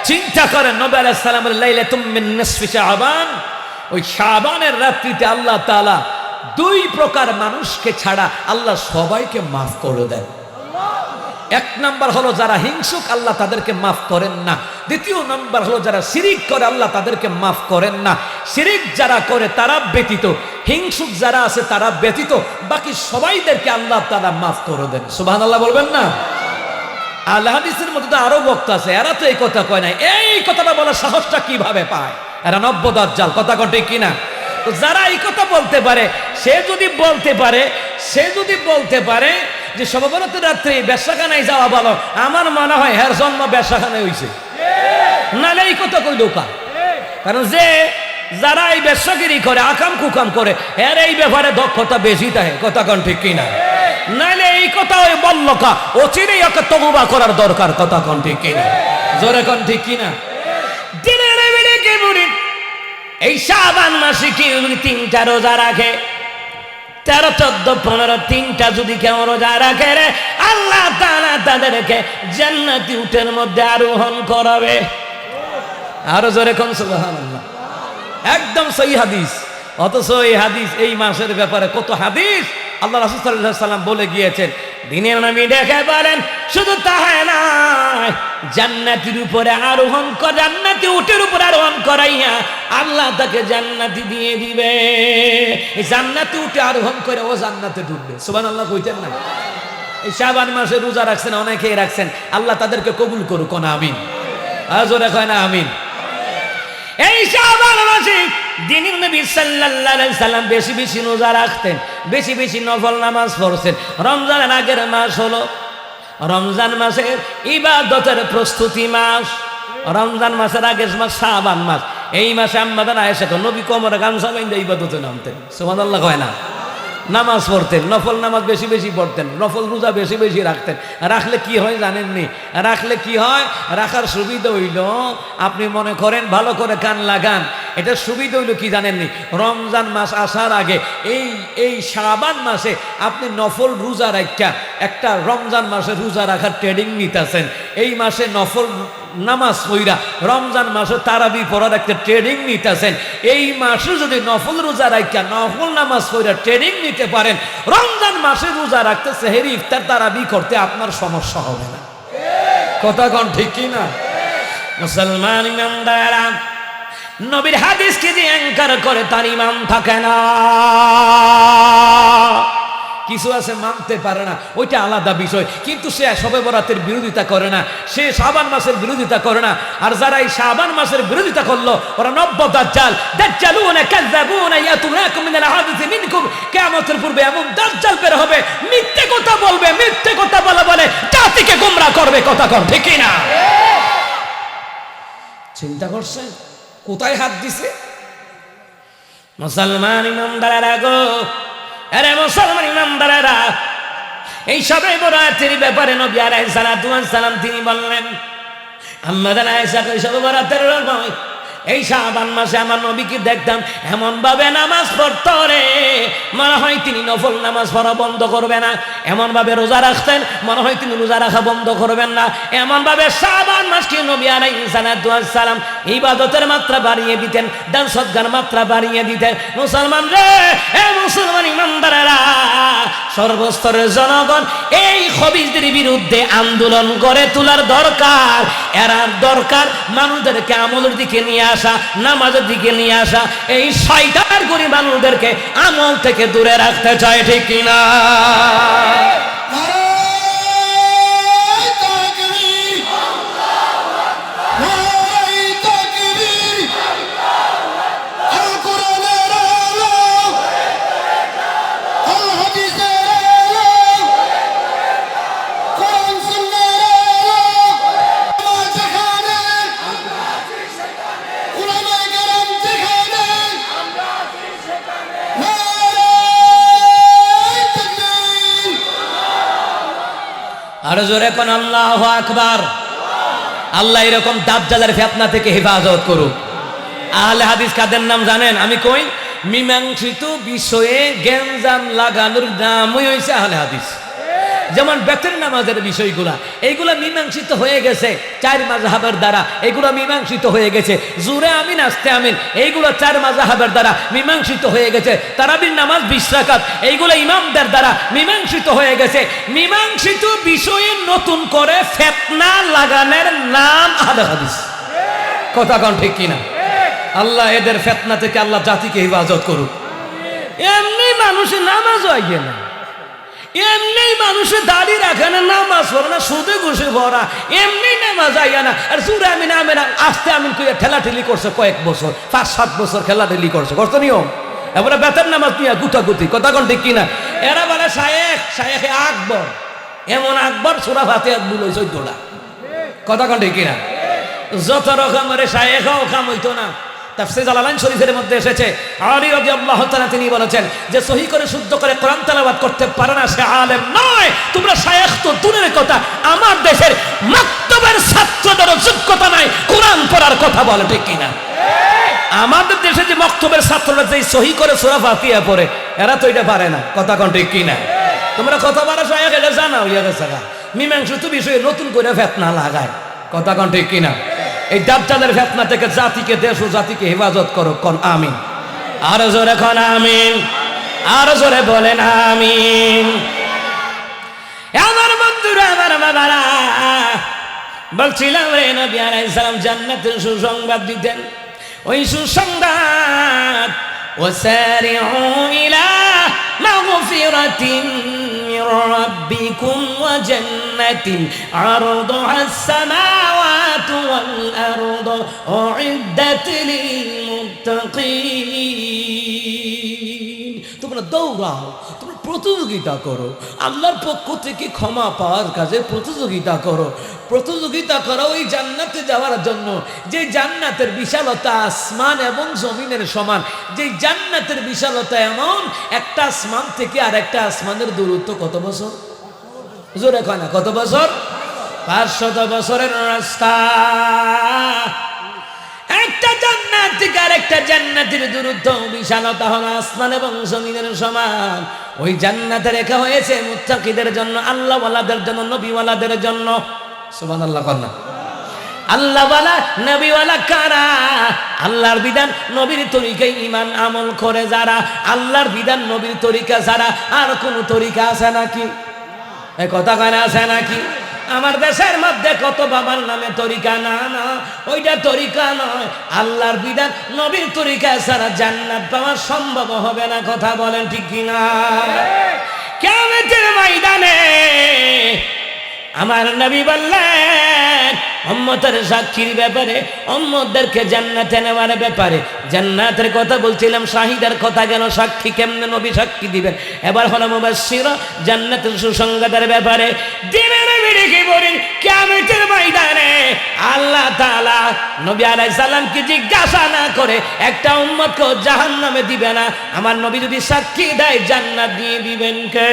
চিন্তা করেন, নবী আলাইহিস সালামের লাইলাতুম মিন নিসফি শাবান, ওই শাবানের রাত্রিতে আল্লাহ তাআলা 2 প্রকার মানুষকে ছাড়া আল্লাহ সবাইকে মাফ করে দেন। 1 নাম্বার হলো যারা হিংসুক, আল্লাহ তাদেরকে মাফ করেন না। 2 নাম্বার হলো যারা শিরিক করে, আল্লাহ তাদেরকে মাফ করেন না। শিরিক যারা করে তারা ব্যতীত, হিংসুক যারা আছে তারা ব্যতীত বাকি সবাইদেরকে আল্লাহ তাআলা মাফ করে দেন। সুবহানাল্লাহ বলবেন না? আল হাদিসের মধ্যে তো আরো বক্তা আছে, এরা তো এই কথা কয় না। এই কথাটা বলার সাহসটা কিভাবে পায়? এরা নব্য দাজ্জাল। কথা কোনটা কিনা? তো যারা এই কথা বলতে পারে, সে যদি বলতে পারে যে শবে বরাতের রাত্রে বেশ্যাখানায় যাওয়া ভালো, আমার মনে হয় হের জন্ম বেশ্যাখানায় হইছে। নালে এই কথা কই লোকা। কারণ যে যারা এই বেশ্যাগিরি করে, আকাম কুকাম করে, এর এই ব্যাপারে দক্ষতা বেশি থাকে। কথা কোন ঠিক কিনা? নাইলে এই কথা ওই বল্লকা অচিরেই ওকে তওবা করার দরকার। কথা কোন ঠিক কিনা? জোরে কোন ঠিক কিনা? দিনের বেলা কে বলি এই শাবান মাসে কি 3টা রোজা রাখে, 13, 14, 15, 3টা যদি কেউ রোজা রাখে রে, আল্লাহ তাআলা তাদেরকে জান্নাতি উটের মধ্যে আরোহণ করাবে। আরো জোরে কোন সুবহানাল্লাহ। একদম সহিহ হাদিস। অথচ এই হাদিস, এই মাসের ব্যাপারে কত হাদিস আল্লাহ রাসূল সাল্লাল্লাহু আলাইহি ওয়াসাল্লাম বলে গিয়েছেন। দিনের নবী দেখে বলেন, শুধু তাই নয়, জান্নাতের উপরে আরোহণ করে, জান্নাতি উটের উপর আরোহণ করাইয়া আল্লাহ তাকে জান্নাতি দিয়ে দিবে। এই জান্নাতি উটে আরোহণ করে ও জান্নাতে ঢুকবে। সুবহানাল্লাহ কইতেন না? এই শাবান মাসে রোজা রাখছেন, অনেকেই রাখছেন, আল্লাহ তাদেরকে কবুল করুক। কোন আমিন? আজরে কয় না আমিন? এই শাবান মাসে দিনের নবী সাল্লাল্লাহু আলাইহি সাল্লাম বেশি বেশি রোজা রাখতেন, বেশি বেশি নফল নামাজ পড়তেন। রমজানের আগের মাস হলো রমজান মাসের ইবাদতের প্রস্তুতি মাস। রমজান মাসের আগের মাস শাবান মাস, এই মাসে আম্মাদান আয়েশা তো নবী কোমরে গামছা বাইন্ধা ইবাদতে নামতেন, সুবহানাল্লাহ কয় না? নামাজ পড়তেন, নফল নামাজ বেশি বেশি পড়তেন, নফল রোজা বেশি বেশি রাখতেন। রাখলে কি হয় জানেননি? রাখলে কি হয়? রাখার সুবিধা হইল, আপনি মনে করেন ভালো করে কান লাগান, এটা সুবিধা হইল কি জানেননি? রমজান মাস আসার আগে এই শাবান মাসে আপনি নফল রোজা রাখা একটা রমজান মাসে রোজা রাখার ট্রেনিং নিতেছেন, এই মাসে নফল নামাজ পড়া রমজান মাসে তারাবি পড়ার একটা ট্রেনিং নিতেছেন। এই মাসে যদি নফল রোজা রাখা নফল নামাজ পড়া ট্রেনিং নিতে পারেন, রমজান মাসে রোজা রাখতে সেহরি ইফতার তারাবি করতে আপনার সমস্যা হবে না। কথা কোন ঠিক কি না? মুসলমান ইমানদাররা, নবীর হাদিসকে যে অ্যাঙ্কার করে তার ইমান থাকে না। কিছু আছে মানতে পারে না, ওইটা আলাদা বিষয়, কিন্তু সে শবে বরাতের বিরোধিতা করে না, সে শাবান মাসের বিরোধিতা করে না। আর যারা এই শাবান মাসের বিরোধিতা করলো ওরা নব্য দাজ্জাল, দাজ্জালুনা কাযাবুনা ইয়াতুনাকুম মিনাল হাদিসি মিনকুম, কিয়ামতের পূর্বে এমন দাজ্জাল বের হবে, মিথ্যে কথা বলবে, মিথ্যে কথা বলে জাতিকে গোমরাহ করবে। কথা কর ঠিক না? চিন্তা করছেন কোথায় হাত দিছে? মুসলমান ইমানদারেরা গো, আরে মুসলমান ইমানদারেরা, এই শবে বরাতের ব্যাপারে নবী আলাইহিস সালাতু ওয়াস সালাম তিনি বললেন, আম্মাদান আয়েশা কই শবে বরাতের নয়, এই শাবান মাসে আমার নবীকে দেখতাম এমন ভাবে নামাজ পড়তো রে, মনে হয় তিনি নফল নামাজ পড়া বন্ধ করবে না, এমন ভাবে রোজা রাখতেন মনে হয় তিনি রোজা রাখা বন্ধ করবেন না, এমন ভাবে শাবান মাসকে নবী আলাইহিস সালাতু ওয়াস সালাম ইবাদতের মাত্রা বাড়িয়ে দিতেন, দান সদকার মাত্রা বাড়িয়ে দিতেন। মুসলমান রে, এ মুসলমান ইমানদারেরা, সর্বস্তরের জনগণ এই খবিসদের বিরুদ্ধে আন্দোলন করে তোলার দরকার। এরা দরকার মানুষদেরকে আমলের দিকে নিয়ে আসা, নামাজের দিকে নিয়ে আসা। এই শয়তান গরি মানুষদেরকে আমল থেকে দূরে রাখতে চায়, ঠিক কিনা? আর জোরে কোন আল্লাহু আকবার। আল্লাহ এরকম দাজ্জালের ফিতনা থেকে হেফাজত করুক। আহলে হাদিস কাদের নাম জানেন? আমি কই, মীমাংসিত বিষয়ে জ্ঞানজাম লাগানোর নামই হইছে আহলে হাদিস। যেমন বেতের নামাজের বিষয়গুলা, এইগুলা মীমাংসিত হয়ে গেছে 4 মাযহাবের দ্বারা, এইগুলা মীমাংসিত হয়ে গেছে। জুরে আমিন আস্তে আমিন, এইগুলো 4 মাযহাবের দ্বারা মীমাংসিত হয়ে গেছে। তারাবির নামাজ 20 রাকাত, এইগুলো ইমামদের দ্বারা মীমাংসিত হয়ে গেছে। মীমাংসিত বিষয়ে নতুন করে ফিতনা লাগানোর নাম আহলে হাদিস। কথা কোন ঠিক কিনা? আল্লাহ এদের ফিতনা থেকে আল্লাহ জাতিকে হেফাজত করুক। এমনি মানুষের নামাজও আইয়ে না, এমনি মানুষের দাড়ি রাখে না, নামাজ পড়ে না, সুদে ঘুষে ভরা, এমনি নামাজ আইয়া না। আর সুরে আমিন আমিন আস্তে আমিন কইয়া ঠেলাঠেলি করছে কয়েক বছর, 5-7 বছর খেলাঠেলি করছে, করতো নিয়ম। এবারে বেতের নামাজ নিয়ে গুতাগুতি। কথা কোন ঠিক কিনা? এরা বলে শায়েখে আকবর, এমন আকবর সূরা ফাতিহা বলে 14টা। কথা কোন ঠিক কিনা? যত রকমের শায়েখও কাম হইতো না। তাফসীর জালালাইন শরীফের মধ্যে এসেছে, আলী রাদিয়াল্লাহু তাআলা তিনি বলেছেন যে সহিহ করে শুদ্ধ করে কোরআন তেলাওয়াত করতে পারে না সে আলেম নয়। তোমরা শায়েখ তো দূরের কথা, আমার দেশের মাকতবের ছাত্রদের যোগ্যতা নাই কোরআন পড়ার কথা বলে, ঠিক কিনা? আমাদের দেশে যে মাকতবের ছাত্ররা যে সহিহ করে সূরা ফাতিহা পড়ে, এরা তো এটা পারে না। কথা কোন ঠিক কিনা? তোমরা কথা বলা শায়েখ এটা জানাও, ইয়া গেছে মীমাংসিত বিষয়ে নতুন করে ফিতনা লাগায়। কথা কোন ঠিক কিনা? এই দাজ্জালের ফিতনা থেকে জাতিকে, দেশ ও জাতিকে হেফাজত করো। কোন আমিন। আর জোরে কোন আমিন। আর জোরে বলেন আমিন। আমার বন্ধুরা, আমার বাবারা, বলছিলাম রে নবী আলাইহিস সালাম জান্নাতের সুসংবাদ দিতেন। ওই সুসংবাদ, ওয়াসারিউ ইলা মাগফিরাতিন মির রাব্বিকুম ওয়া জান্নাতিন আরদুহাস সামাওয়াতু ওয়াল আরদু উইদ্দাত লিল মুত্তাকিন। তোমরা দৌড়াও, তোমরা প্রতিযোগিতা করো, আল্লাহর পক্ষ থেকে ক্ষমা পাওয়ার কাজে প্রতিযোগিতা করো। প্রতিযোগিতা করো ওই জান্নাতে যাওয়ার জন্য, যে জান্নাতের বিশালতা আসমান এবং জমিনের সমান। যে জান্নাতের বিশালতা এমন, একটা আসমান থেকে আর একটা আসমানের দূরত্ব কত বছর? জোরে কয় না, কত বছর? 500 বছরের রাস্তা। একটা জান্নাত থেকে আর একটা জান্নাতের দূরত্ব বিশালতা হলো আসমান এবং জমিনের সমান। ওই জান্নাতে রেখা হয়েছে মুত্তাকিদের জন্য, আল্লাহওয়ালাদের জন্য, নবীওয়ালাদের জন্য। সুবহানাল্লাহ কন্যা। আল্লাহওয়ালা নবীওয়ালা কারা? আল্লাহর বিধান নবীর তরিকায় ঈমান আমল করে যারা, আল্লাহর বিধান নবীর তরিকা ছাড়া আর কোন তরিকা আছে নাকি? এই কথা কানে আছে নাকি? আমার দেশের মধ্যে কত বাবার নামে তরিকা, না না ওইটা তরিকা নয়। আল্লাহর বিধান নবীর তরিকা ছাড়া জান্নাত পাওয়া সম্ভব হবে না। কথা বলেন ঠিক কিনা? কিয়ামতের ময়দানে আমার নবী বললেন উম্মতের সাক্ষীর ব্যাপারে, উম্মতদেরকে জান্নাতে নেওয়ার ব্যাপারে। জান্নাতের কথা বলছিলাম, শাহিদার কথা গেল, সাক্ষী কেমনে নবী সাক্ষী দিবেন। এবার হলো মুবাশশির, জান্নাতের সুসংবাদের ব্যাপারে। দিনে নবী কি বলেন, কিয়ামতের ময়দানে আল্লাহ তাআলা নবী আলাইহিস সালামকে জিজ্ঞাসা না করে একটা উম্মতকে জাহান্নামে দিবে না। আমার নবী যদি সাক্ষী দেয় জান্নাত দিয়ে দিবেন কে?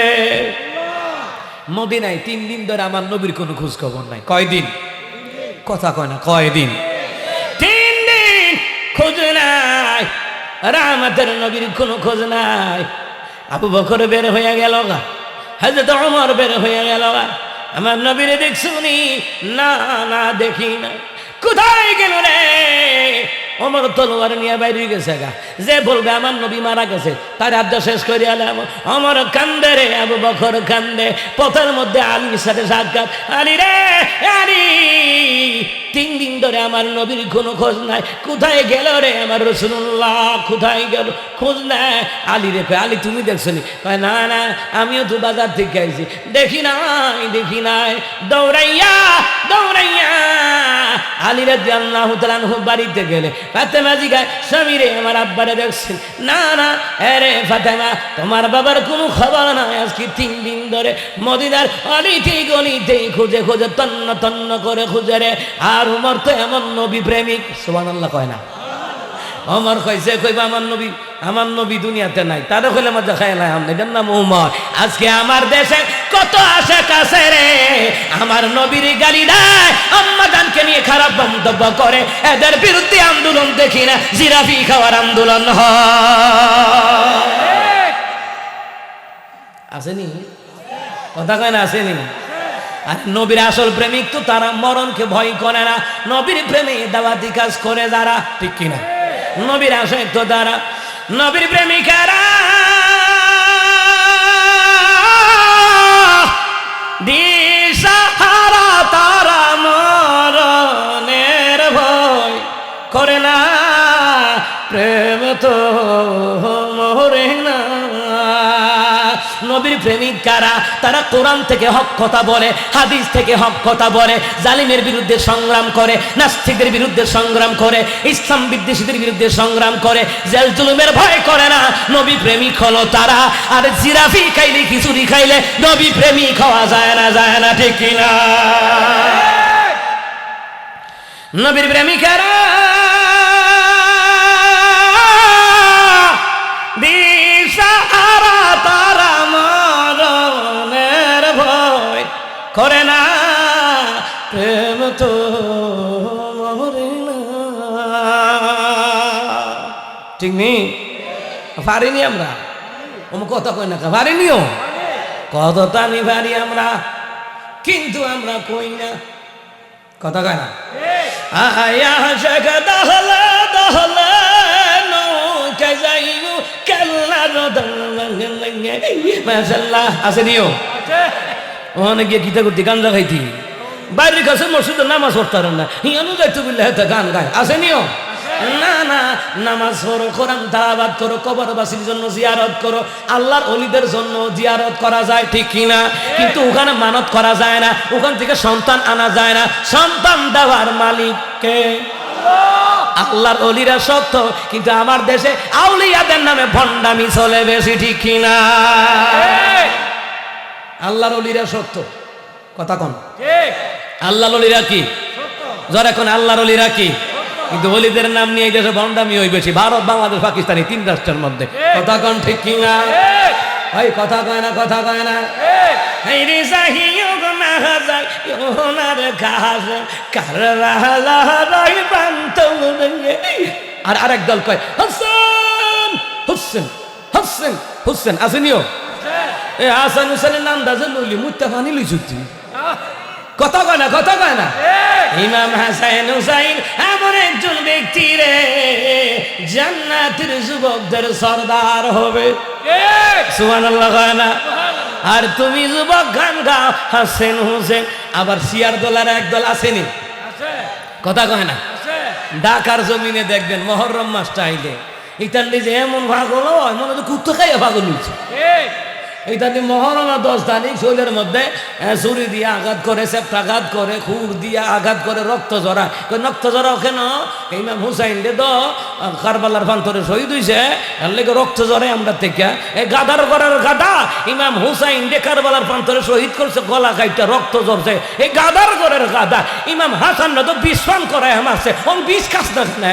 মদিনায় 3 দিন ধরে আমার নবীর কোনো খোঁজ খবর নাই। কয়দিন? কথা কয় না, কয়দিন? 3 দিন খোঁজ নাই। রাহমাতের নবীর কোনো খোঁজ নাই। আবু বকর বের হয়ে গেল গা, হযরত ওমর বের হয়ে গেল গা। আমার নবীরে দেখছুনি? না না দেখি না। কোথায় গেল রে? ওমর তলোয়ার নিয়ে বাইরে গেছে গা। যে বলবে আমার নবী মারা গেছে তার আদ্যা শেষ করে আলাম। ওমর কান্দে রে, আবু বকর কান্দে। পথের মধ্যে আলীর সাথে সাক্ষাৎ। আলী রে, আলী 3 দিন ধরে আমার নবীর কোনো খোঁজ নাই। কোথায় গেল রে আমার রাসূলুল্লাহ? কোথায় গেল? খোঁজ নাই। আলী রে, আলী তুমি দেখছনি? কয় না না, আমিও তো বাজার থেকে আইছি, দেখি নাই দেখি নাই। দৌড়াইয়া দৌড়াইয়া আলী রাদিয়াল্লাহু তাআলা আনহু বাড়িতে গেলে ফাতেমা জিগায়, স্বামী রে আমার আব্বারে দেখছেন? না না। আরে ফাতেমা, তোমার বাবার কোনো খবর নাই। আজকে 3 দিন ধরে মদিনার অলিতে গলিতে খুঁজে খুঁজে তন্ন তন্ন করে খুঁজে রে। আর ওমর তো এমন নবী প্রেমিক, সুবহানাল্লাহ কয় না? ওমর কইছে, কইবা আমার নবী দুনিয়াতে নাই। তারে কইলে মজা খায় না, এটার নাম ওমর। আজকে আমার দেশে কত আশা কাছে রে, আমার নবীর গালি দেয়, আম্মা জানকে নিয়ে খারাপ মন্তব্য করে। এদের বিরুদ্ধে আন্দোলন দেখি না, জিরাফি খাওয়ার আন্দোলন হয়। আসেনি? কথা কয় না, আসেনি? আর নবীর আসল প্রেমিক তো তারা মরণকে ভয় করে না। নবীর প্রেমে দাওয়াতি কাজ করে যারা, ঠিক কিনা? নবীর আশায় তো তারা, নবীর প্রেমিকারা দিশাহারা, তারা মরণের ভয় করে না। প্রেম তো মরে না। নবীর প্রেমিক কারা? তারা কোরআন থেকে হক কথা বলে, হাদিস থেকে হক কথা বলে, জালিমের বিরুদ্ধে সংগ্রাম করে, নাস্তিকদের বিরুদ্ধে সংগ্রাম করে, ইসলাম বিদ্বেষীদের বিরুদ্ধে সংগ্রাম করে, জেল জুলুমের ভয় করে না। নবী প্রেমিক হলো তারা। আর জিরাফি খাইলে, খিচুড়ি খাইলে নবী প্রেমিক হওয়া যায় না, যায় না, ঠিক কিনা? নবীর প্রেমিকারা দিশাহারা, তারা মরণের ভয় করে না। প্রেম তো মরে না, ঠিক নেই? পারিনি আমরা, কথা কই না, পারিনিও কথা তো আমি পারি আমরা, কিন্তু আমরা কই না। কথা কয় না? আয়া শেখ দহলে দহলে নৌকা যাইবো কেল্লা মাশাআল্লাহ। আছে নিও ওখানে গিয়ে গীতা করতে গান লাগাইতি, বাইরের কাছে মসজিদে নামাজ পড়তারেন না, হিয়ানো যাইতো বললে হয়তো গান গায়। আছে নিও? না না, নামাজ পড়ো, কোরআন তেলাওয়াত করো, কবরবাসীর জন্য জিয়ারত করো, আল্লাহর ওলিদের জন্য জিয়ারত করা যায়, ঠিক কিনা? কিন্তু ওখানে মানত করা যায় না, ওখান থেকে সন্তান আনা যায় না। সন্তান দেওয়ার মালিক কে? আল্লাহর ওলিরা সত্য, কিন্তু আমার দেশে আউলিয়াদের নামে ভণ্ডামি চলে বেশি, ঠিক কিনা? আল্লাহর ওলিরা সত্য, কথা কোন? ঠিক। আল্লাহর ওলিরা কি? সত্য। যারা এখন আল্লাহর ওলিরা কি? কিন্তু ওলিদের নাম নিয়ে এই দেশে ভণ্ডামি হই বেশি, ভারত বাংলাদেশ পাকিস্তানি 3 রাষ্ট্রের মধ্যে, কথা কোন ঠিক কি না? ঠিক। ওই কথা কয় না, কথা কয় না। ঠিক। এই রে সাহিয়োগ না যায় ওনার কাছে কাররালাই বান্তলে। আর আরেক দল কয় হোসেন হোসেন হোসেন হোসেন আসেনিও। এ হাসান হোসেনের নাম দাজে লইলি মুত্তা পানি লইছ তুই, কথা কয় না, কথা কয় না। ইমাম হাসান হুসাইন এমন একজন ব্যক্তি রে জান্নাতের যুবকদের সরদার হবে, ঠিক। সুবহানাল্লাহ কয় না। আর তুমি যুবক গান গাও হাসেন হোসেন, আবার শিয়ার দলের একদল আসেনি, আছে। কথা কয় না। আছে। ঢাকার জমিনে দেখবেন মহরম মাসটা আইলে ইতালি যে এমন পাগল হয় মনে হচ্ছে কুত্তো খাইয়া পাগল হয়েছে। ঠিক। ইতালি মহরমা 10 তারিখ শরীরের মধ্যে ছুরি দিয়ে আঘাত করে, সেপ্টাঘাত করে, খুর দিয়ে আঘাত করে, রক্ত জড়া। রক্ত জড়াও কেন? ইমাম হুসাইন রে তো কারবালার প্রান্তরে শহীদ হয়েছে, এর লেগে রক্ত জড়ে আমরা থেকে। এই গাদার ঘরের গাদা ইমাম হুসাইন রে কারবালার প্রান্তরে শহীদ করছে, গলা কাইটা রক্ত ঝরছে। এই গাদার ঘরের গাদা ইমাম হাসান রে তো বিশ্রাম করায় মারছে, ওন বিষ খাস না,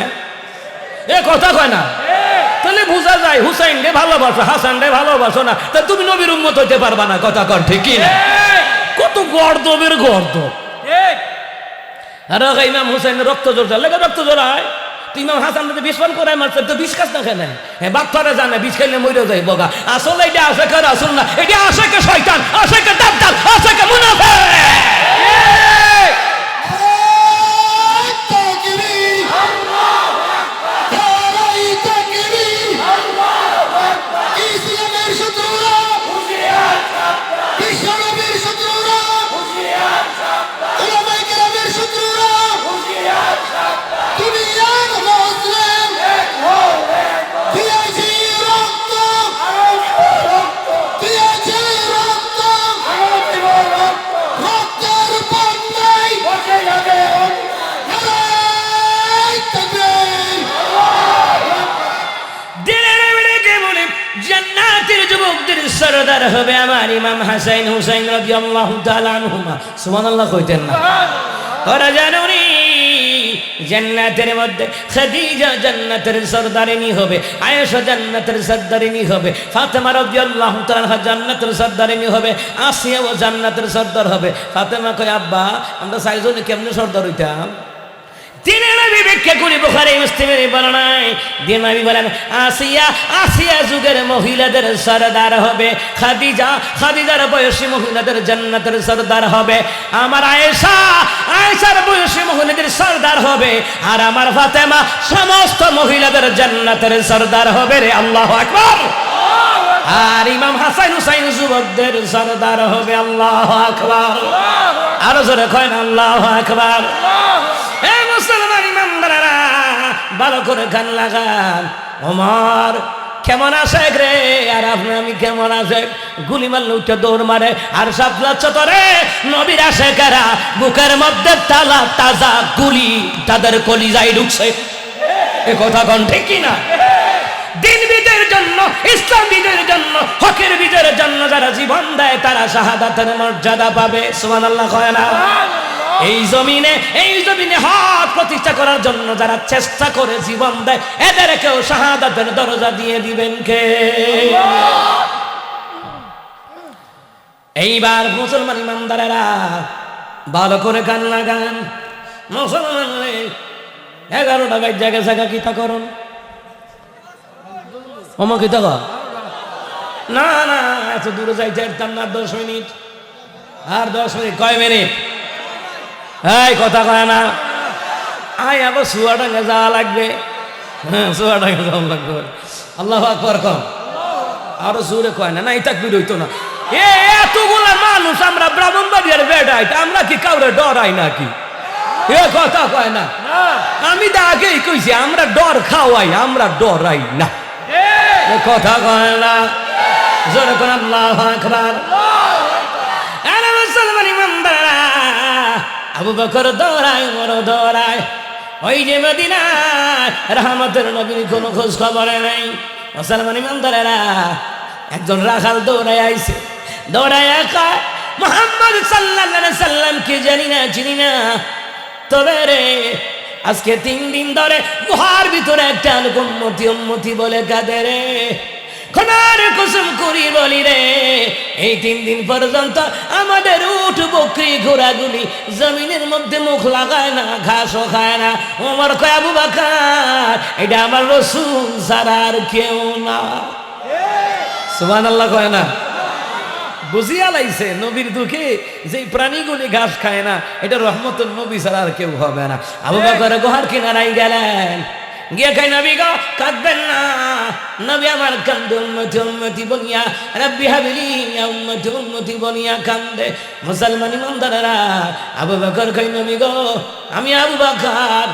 এ কথা কয় না। তাহলে বোঝা যায় হুসাইন রে ভালোবাসো, হাসান রে ভালোবাসো না, তা তুমি নবীর উম্মত হইতে পারবা না, কথা কর ঠিক কি না? কত গর্দবের গর্দ। ঠিক। আর ইমাম হুসাইন রক্ত জোর লেগে রক্ত জোড়ায়, তুই ইমাম হাসান রে বিশ্রাম করায় মারছে, তো বিষ খাস না কেন? হ্যাঁ বাচ্চারা জানে বিষ খাইলে মরে যায় বগা। আসলে এটা আশেকের রাসূল না, এটা আশেকে শয়তান, আশেকে দাজ্জাল, আশেকে মুনাফিক। জান্নাতের যুবকদের সরদার হবে আমার ইমাম হাসান হুসাইন রাদিয়াল্লাহু তাআলা আনহুমা, সুবহানাল্লাহ কইতেন না? ওরা জানুনি জান্নাতের মধ্যে খাদিজা জান্নাতের সরদারিনী হবে, আয়েশা জান্নাতের সরদারিনী হবে, ফাতেমা রাদিয়াল্লাহু তাআলা জান্নাতের সরদারিনী হবে, আসিয়া ও জান্নাতের সরদার হবে। ফাতেমা কয় আব্বা আমরা চারজনে কেমনে সরদার হইতাম? দিনের নবী ব্যাখ্যা করি বুখারী মুসলিমের বর্ণনায় দিনের নবী বলেন আসিয়া যুগের মহিলাদের সরদার হবে, খাদিজার বয়সী মহিলাদের জান্নাতের সরদার হবে, আমার আয়েশার বয়সী মহিলাদের সরদার হবে, আর আমার ফাতেমা সমস্ত মহিলাদের জান্নাতের সরদার হবে রে, আল্লাহু আকবার। আর ইমাম হাসান হুসাইন যুবকদের সরদার হবে, আল্লাহু আকবার। আরো জোরে কয় না আল্লাহু আকবার। মুসলমান ইমানদারেরা ভালো করে গান লাগান। ওমর কেমন আশেক রে, আর আপনি আমি কেমন আশেক? গুলি মারলে উঠে দৌড় মারে, আর সাপলা চতরে নবীর আশেকেরা বুকের মধ্যে তালা তাজা গুলি তাদের কলিজায় ঢুকছে, এ কথা কোন ঠিক কিনা? দিন বিজয়ের জন্য, ইসলাম বিজয়ের জন্য, হকের বিজয়ের জন্য যারা জীবন দেয় তারা শাহাদাতের মর্যাদা পাবে, সুবহানাল্লাহ কয় না? এই জমিনে হক প্রতিষ্ঠা করার জন্য যারা চেষ্টা করে জীবন দেয় এদেরকেও শাহাদাতের দরজা দিয়ে দিবেন কে? এইবার মুসলমান ইমানদারেরা ভালো করে গান লাগান। মুসলমান 11টা বাজে গেছে, কিতা করুন ওমা কিতা কর? না না এত দূরে যাইতে পারতাম না, 10 মিনিট আর 10 মিনিট, কয় মিনিট? এই কথা কয় না, আয় আবার চুয়াডাঙ্গা যাওয়া লাগবে। হ্যাঁ চুয়াডাঙ্গা যাওয়া লাগবে। আল্লাহু আকবার কম, আরো জোরে কয় না, না এটা কি হইতো না। এতগুলা মানুষ আমরা ব্রাহ্মণবাড়িয়ার বেড়াই, আমরা কি কাউরে ডরাই নাকি? এ কথা কয় না। আমি তো আগেই কইছি আমরা ডর খাওয়াই, আমরা ডরাই না, এ কথা কয় না। জোরে কোন আল্লাহু আকবার। আরে মুসলমান ইমানদাররা, আবু বকর দৌড়ায়, ওমর দৌড়ায়, ওই যে মদিনায় রহমতের নবীর কোনো খোঁজ খবর নাই। মুসলমান ইমানদারেরা, একজন রাখাল দৌড়ায় আইছে, দৌড়ায়া কয় মুহাম্মদ সাল্লাল্লাহু আলাইহি সাল্লামকে জানি না চিনি না, তবে রে আজকে 3 দিন ধরে গুহার ভিতরে একটা উম্মতি বলে কাঁদে রে। খোদার কসম করি বলি রে, এই 3 দিন পর্যন্ত আমাদের উট বকরি ঘোড়াগুলি জমিনের মধ্যে মুখ লাগায় না, ঘাসও খায় না। ওমর কয় আবু বকর, এটা আমার রাসূল ছাড়া আর কেউ না। সুবহানাল্লাহ কয় না? বুঝিয়া লাইছে নবীর দুঃখে যে প্রাণীগুলি ঘাস খায় না, এটা রহমতুল নবী ছাড়া আর কেউ হবে না। আবু বকর গুহার কিনারায় গেলেন, গিয়ে কয় নবী গো কাঁদবেন না। নবী আমার কান্দে উম্মতি বনিয়া, রাব্বি হাবিলি উম্মতি বনিয়া কান্দে। মুসলমান ইমানদারেরা, আবু বকর কয় নবী গো আমি আবু বকর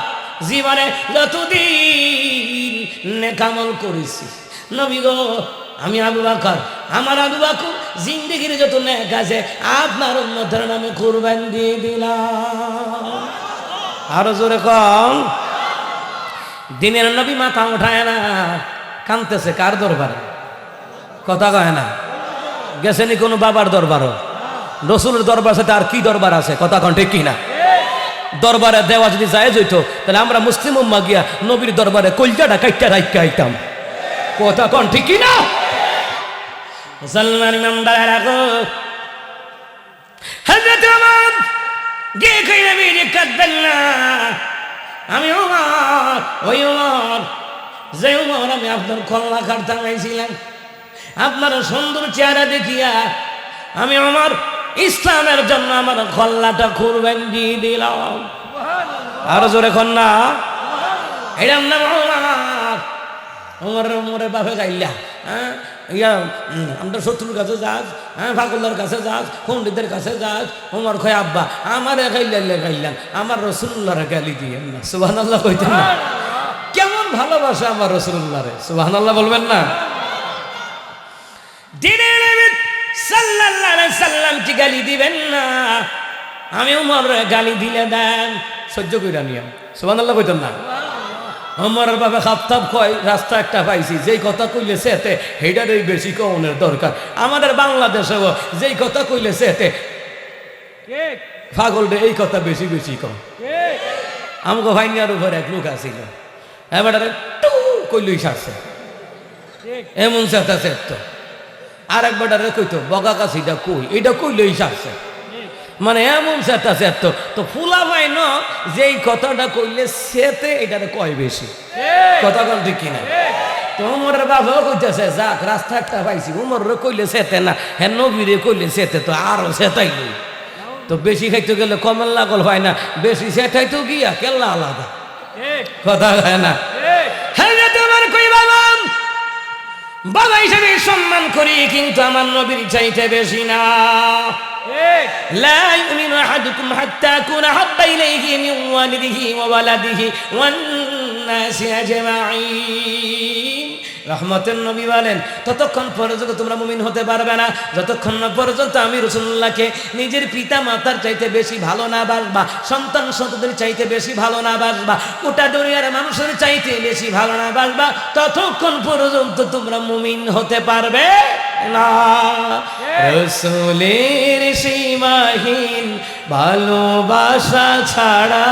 জীবনে যতদিন নেকামল করেছি, নবী গো আমি আবু বকর, আমার আবু বকর জিন্দেগির যত নেক আছে আপনার উম্মতের নামে কুরবান দিয়ে দিলাম। আরো জোরে কম। দিনের নবী মাথা উঠায় না, কাঁদতেছে কার দরবারে? কথা কয় না। গেছেনি কোনো বাবার দরবারও? রসুলের দরবার সাথে আর কি দরবার আছে? কথা কন ঠিক কিনা? দরবারে দেওয়া যদি জায়েজ হইতো তাহলে আমরা মুসলিম উম্মাহ গিয়া নবীর দরবারে কলজাটা কাইটা রাইখা আইতাম। কথা কন ঠিক কিনা? মুসলমান ইমানদার রাখো, হযরত ওমর গিয়ে কই নবী রে কাঁদবেন না, আমি ওমর, ওই ওমর যে ওমর আমি আপনার কল্লা কাটতে আইছিলাম, আপনার সুন্দর চেহারা দেখিয়া আমি ওমর ইসলামের জন্য আমার কল্লাটা কুরবান দিয়ে দিলাম। আরো জোরে কন না। এটার নাম ওমর। ওমরের বাপে গাইলা, হ্যাঁ ইয়া আমরা শত্রুর কাছে যাস, হ্যাঁ ফাকুল্লার কাছে যাস, পণ্ডিতের কাছে যাস। ওমর কয় আব্বা আমার গাইলাম, আমার রাসূলুল্লাহর গালি দিয়ে না। সুবহানাল্লাহ কইতেন না? কেমন ভালোবাসা আমার রাসূলুল্লাহরে। সুবহানাল্লাহ বলবেন না? দিনের নবী সাল্লাল্লাহু আলাইহি সাল্লামকে গালি দিবেন না, আমি ওমর গালি দিলে দেন সহ্য কইরা নিয়াম। সুবহানাল্লাহ কইতেন না? ওমরের বাবা খাপতাপ কয় রাস্তা একটা পাইছি, যেই কথা কইলে সেতে হেডারই বেশি কওনের দরকার। আমাদের বাংলাদেশেও যেই কথা কইলে সেতে পাগল রে এই কথা বেশি বেশি কম। আমাকে ভাইনিয়ার উপরে এক লোক আসিল, এবারে টু কইলই সারছে, এমন সেটা সেত। আর এক বেটারে কইতো বগা কাছিটা কই, এটা কইলই সারছে। মানে এমন সেটা সেত তো ফুলা পাই ন, যেই কথাটা কইলে সেতে এটারে কয় বেশি। কথা কন ঠিক কিনা? তো উমরের বাবাও কইতেছে যাক রাস্তা একটা পাইছি, উমরে কইলে সেতে না, হ্যাঁ নবীরে কইলে সেতে তো আরো সেটাইল। তো বেশি খাইতে গেলে কমেল লাগল হয় না, বেশি সেটাইতো গিয়া কেল্লা আলাদা। কথা হয় না? হ্যাঁ তোমার কই বাবা হিসেবে সম্মান করি, কিন্তু আমার নবীর চাইতে বেশি না। লা ইউমিনু আহাদুকুম হাত্তা আকুনা হাব্বা ইলাইহি মিন ওয়ালিদিহি ওয়া ওয়ালাদিহি ওয়ান নাসি আজমাইন। রহমতের নবী বলেন ততক্ষণ পর্যন্ত তোমরা মুমিন হতে পারবে না যতক্ষণ না পর্যন্ত আমি রাসূলুল্লাহকে নিজের পিতা মাতার চাইতে বেশি ভালো না বাসবা, সন্তান সন্ততির চাইতে বেশি ভালো না বাসবা, গোটা দুনিয়ার মানুষের চাইতে বেশি ভালো না বাসবা, ততক্ষণ পর্যন্ত তোমরা মুমিন হতে পারবে না। রাসূলের সীমাহীন ভালোবাসা ছাড়া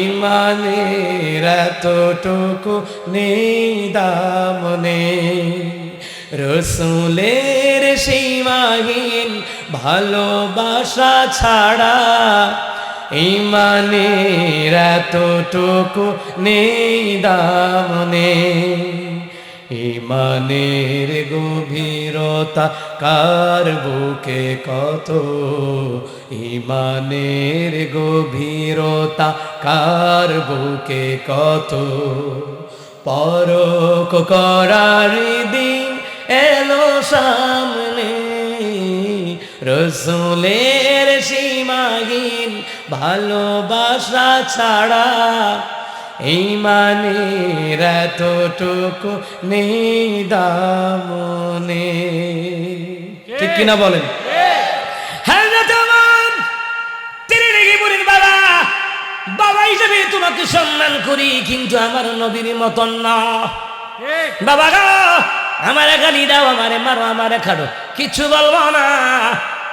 ইমানের এতটুকু নেই দাম নেই। রাসূলের সীমাহীন ভালোবাসা ছাড়া ইমানের এতটুকু নেই দাম নেই। ইমানের গভীরতা কার বুকে কত, ইমানের গভীরতা কার বুকে কত, পরখ করার দিন এলো সামনে। রাসূলের সীমাহীন ভালোবাসা ছাড়া ইমানের এতটুকু নেই দাম নেই। ঠিক কিনা বলেন? বাবা বাবা হিসেবে তোমাকে সম্মান করি, কিন্তু আমার নবীর মতন না। বাবা গো আমারে গালি দাও, আমারে মারো, আমারে খাড়ো, কিছু বলবো না।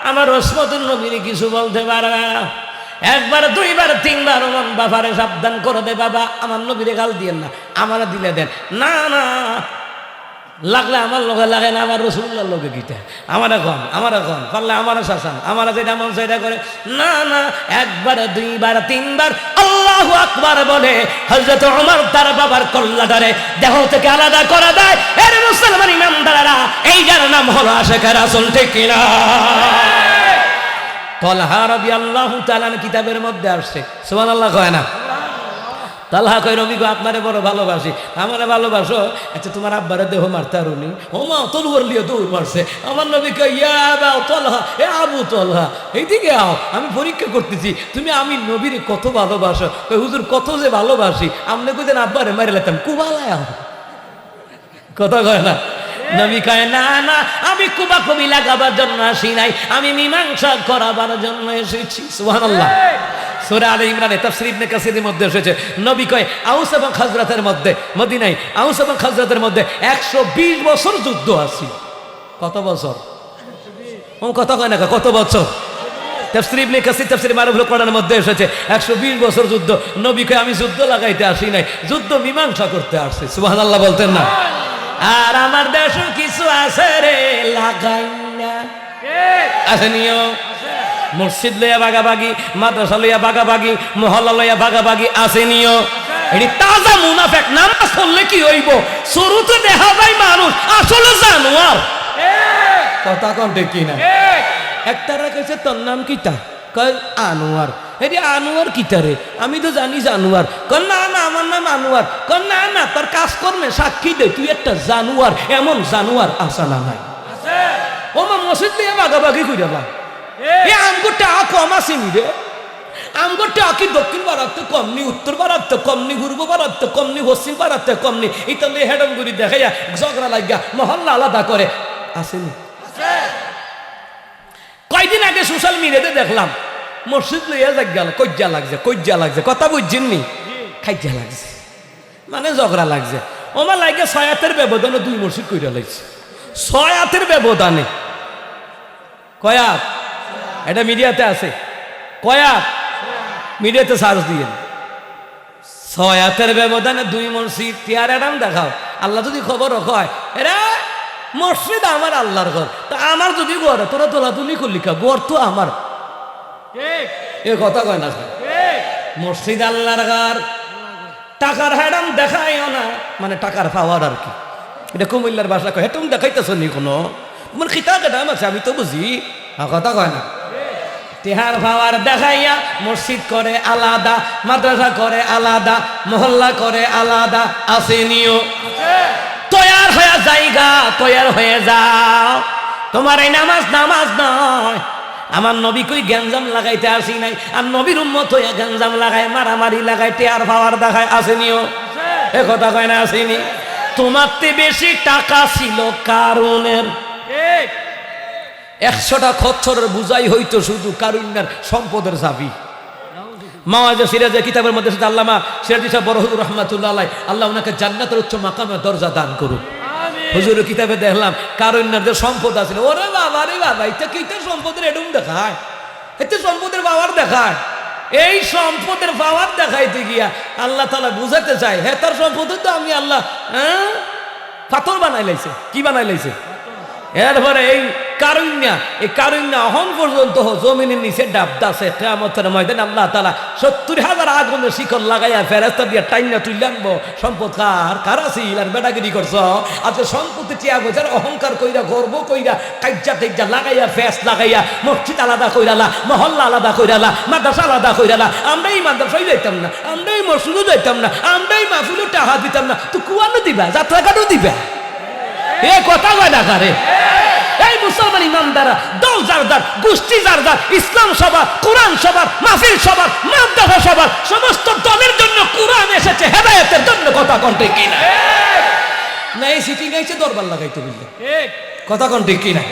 আমার ওসমতুল নবীর কিছু বলতে পারবে না। একবার, দুইবার, তিনবার ওমন বাবারে সাবধান করে দে, বাবা আমার নবীরে গাল দিয়েন না, আমার দিলে দেন না। না লাগলে আমার লোকে লাগে না, আমার রসুল্লার লোকে গীতা আমার এখন পারলে আমার শাসান, আমার যেটা মন সেটা করে না। না একবার, দুইবার, তিনবার আল্লাহু আকবার বলে হযরত ওমর তার বাবার কল্লাটারে দেহ থেকে আলাদা করে দেয়। এর মুসলমান ইমানদারেরা, এই যার নাম হলো আশিকে রাসূল, ঠিক কিনা? তালহা রাদিয়াল্লাহু তাআলা কিতাবের মধ্যে আসছে, সুবহানাল্লাহ কয় না? তালহা কয়, রবি গো আপনারে বড় ভালোবাসি, আমারে ভালোবাসো, আচ্ছা তোমার আব্বারে দেহ মারতে আরুনি? ও মা তলুয়ার লিয়ে দৌড় মারছে। আমার নবী কয়, ইয়া আবা তালহা, এ আবু তালহা, এইদিকে আও, আমি পরীক্ষা করতেছি তুমি আমি নবীরে কত ভালোবাসো। কয়, হুজুর কত যে ভালোবাসি, আপনি কইতেন আব্বারে মারে লেতাম, কুবালায় আও। কথা কয় না? নবী কয়, না না, আমি কুবা কবি লাগাবার জন্য আসি নাই, আমি মীমাংসা করাবার জন্য এসেছি। সুবহানাল্লাহ। সূরা আলে ইমরানে তাফসীর ইবনে কাসিরের মধ্যে এসেছে, নবী কয় আউস এবং খাজরাতের মধ্যে, মদিনায় আউস এবং খাজরাতের মধ্যে 120 বছর যুদ্ধ আছে। কত বছর? ও কথা কয় না, কত বছর? তাফসীর ইবনে কাসির তাফসীর মারুফুল কোরআনের মধ্যে এসেছে 120 বছর যুদ্ধ। নবী কয় আমি যুদ্ধ লাগাইতে আসি নাই, যুদ্ধ মীমাংসা করতে আসছি। সুবহানাল্লাহ বলতেন না? আর আমার দেশে কিছু আছে রে লাগাই না, আসেনিও। মসজিদ লইয়া বাগাবাগি, মাদ্রাসা লইয়া বাগাবাগি, মহল্লা লইয়া বাগাবাগি, আসেনিও। এটি তাজা মুনাফেক। নামাজ পড়লে কি হইব? শুরুতে দেখা যায় মানুষ, আসলে জানোয়ার। কথা কন ঠিক কিনা? একটারা কইছে তোর নাম কিতা? কয় আনোয়ার। এটি আনোয়ার কিতারে? আমি তো জানি জানোয়ার। কন না না, আমার নাম আনোয়ার। কন না না, তোর কাজকর্মে সাক্ষী দে তুই একটা জানোয়ার। এমন জানোয়ার আসা না নাই? ও মা মসজিদ নিয়ে বাগাবাগি কইরা এ আমগোটা কম আসেনি রে। আমগোটা কি দক্ষিণ ভারতে কমনি, উত্তর ভারতে কমনি, পূর্ব ভারতে কমনি, পশ্চিম ভারতে কমনি। ইতালি হেডমগুড়ি দেখাইয়া ঝগড়া লাগিয়া মহল্লা আলাদা করে আসেনি? কয়দিন আগে সোশ্যাল মিডিয়াতে দেখলাম মসজিদ লইয়া গেল, কজ্জা লাগছে। কথা বুঝছেন নি? খাইজা লাগছে, মানে ঝগড়া লাগছে। ওমা লাগে 6 হাতের ব্যবধানে 2 মসজিদ কইরা লাগছে। 6 হাতের ব্যবধানে। কয়াত? এটা মিডিয়াতে আছে। কয়াত? মিডিয়াতে সার্চ দিয়ে 6 হাতের ব্যবধানে 2 মসজিদ। তিয়ার এরাম দেখাও। আল্লাহ যদি খবর হয় এরা মসজিদ আমার আল্লাহর ঘর, তা আমার যদি ঘর তোরা তোলাতুলি করলি কা? ঘর তো আমার। এ কথা কয় না? মসজিদ আল্লাহর ঘর। টাকার হ্যাডাম দেখাইও না, মানে টাকার পাওয়ার আর কি। এটা কুমিল্লার ভাষা কয়, হেটুম দেখাইতেছ নি কোনো? তোমার খিতা কেটাম আছে, আমি তো বুঝি। কথা কয় না? টেহার পাওয়ার দেখাইয়া মসজিদ করে আলাদা, মাদ্রাসা করে আলাদা, মহল্লা করে আলাদা, আসেনিও। তৈয়ার হয়ে জায়গা, তৈয়ার হয়ে যাও। তোমার এই নামাজ নয়। আমার নবী কই গ্যাঞ্জাম লাগাইতে আসি নাই। আর নবীর উম্মত হইয়া গ্যাঞ্জাম লাগায়, মারামারি লাগায়, টেয়ার পাওয়ার দেখায়, আসেনিও। এ কথা কয় না? আসেনি। তোমার তে বেশি টাকা ছিল কারুনের। 100টা খচ্চরের বুঝাই হইতো শুধু কারুনের সম্পদের চাবি। মাওয়াজে সিরাজে কিতাবের মধ্যে আল্লামা সিরাজি সাহেব বড় হুজুর রাহমাতুল্লাহ আলাইহি, আল্লাহ ওনাকে জান্নাতের উচ্চ মাকামে দরজা দান করুন। হুজুরের কিতাবে দেখলাম কারুনের যে সম্পদ আছে, ওরে বাবা রে বাবা, এটা কিটা সম্পদের এডুম দেখায়, এতে সম্পদের পাওয়ার দেখায়। এই সম্পদের পাওয়ার দেখাইতে গিয়া আল্লাহ তাআলা বুঝাতে চায়, হে তার সম্পদ তো আমি আল্লাহ পাথর বানাই লাইছে। কি বানাই লাইছে? এরপরে এই কারুণ্যা অহন পর্যন্ত জমিনের নিচে ডাবদাছে। কিয়ামতের ময়দানে আল্লাহ তাআলা 70,000 আগুনের শিকল লাগাইয়া ফেরেশতা দিয়া টাইনা তুই আনবো। সম্পদ কার আছিল? আর বেটাগিরি করছ। আচ্ছা সম্পত্তি টিয়া বোঝার অহংকার কইরা, গর্ব কইরা, কাজ্জা লাগাইয়া, ফেস লাগাইয়া, মসজিদ আলাদা কইরালা, মহল্লা আলাদা কইরালা, মাদ্রাসা আলাদা কইরালা। আমরা এই মাদ্রাসায় যাইতাম না, আমরা এই মসজিদও যাইতাম না, আমরা এই মাহফিলও টাকা দিতাম না। তো কুয়ানো দিবা, যাত্রা কাটও দিবা। এ কথা কয় না কারে? এই মুসলমান ইমানদাররা, দল জারদার, গোষ্ঠী জারদার, ইসলাম সভা, কোরআন সভা, মাহফিল সভা, মাদ্রাসা সভা, সমস্ত দলের জন্য কোরআন এসেছে হেদায়েতের জন্য। কথা কোন ঠিক কিনা? না এই সিটিং আইছে দরবার লাগাইতে বললে। কথা কোন ঠিক কিনা?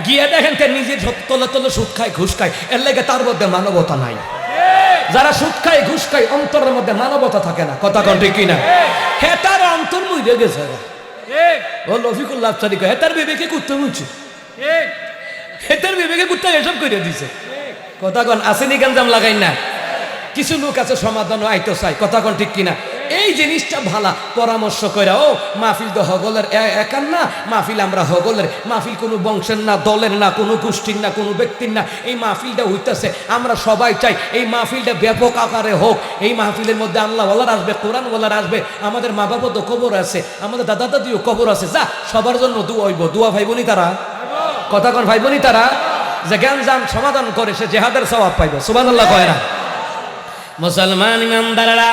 গিয়ে দেখেন তে নিজের তলে তলে সুদ খায়, ঘুষ খায়, এর লেগে তার মধ্যে মানবতা নাই। যারা সুদ খায়, ঘুষ খায়, অন্তরের মধ্যে মানবতা থাকে না। কথা কোন ঠিক কিনা? হে তার অন্তর মুইরে গেছে। ঠিক ও লফিকুল্লাহ আফসারি কয় তার বিবেকে কুত্তে মুছে ঠিক হেতার বিবেকে কুত্তা এসব করে দিছে ঠিক কথা কন আসেনি গঞ্জাম লাগাই না কিছু লোক আছে সমাধান আইতো চাই কথা কন ঠিক কিনা এই জিনিসটা ভালা পরামর্শ কইরা ও মাহফিল তো হগলের একার না মাহফিল আমরা হগলের মাহফিল কোনো বংশের না দলের না কোনো গোষ্ঠীর না কোনো ব্যক্তির না এই মাহফিলটা হইতেছে আমরা সবাই চাই এই মাহফিলটা ব্যাপক আকারে হোক এই মাহফিলের মধ্যে আল্লাহ ওয়ালার আসবে কোরআন ওয়ালার আসবে আমাদের মা বাবা তো কবর আছে আমাদের দাদা দাদিও কবর আছে যা সবার জন্য দোয়া হইব দোয়া ভাইবনি তারা কথা কন ভাইবনি তারা যে জ্ঞান সমাধান করে সে জেহাদের সওয়াব পাইবে সুবহানাল্লাহ কয় না মুসলমান ইমানদাররা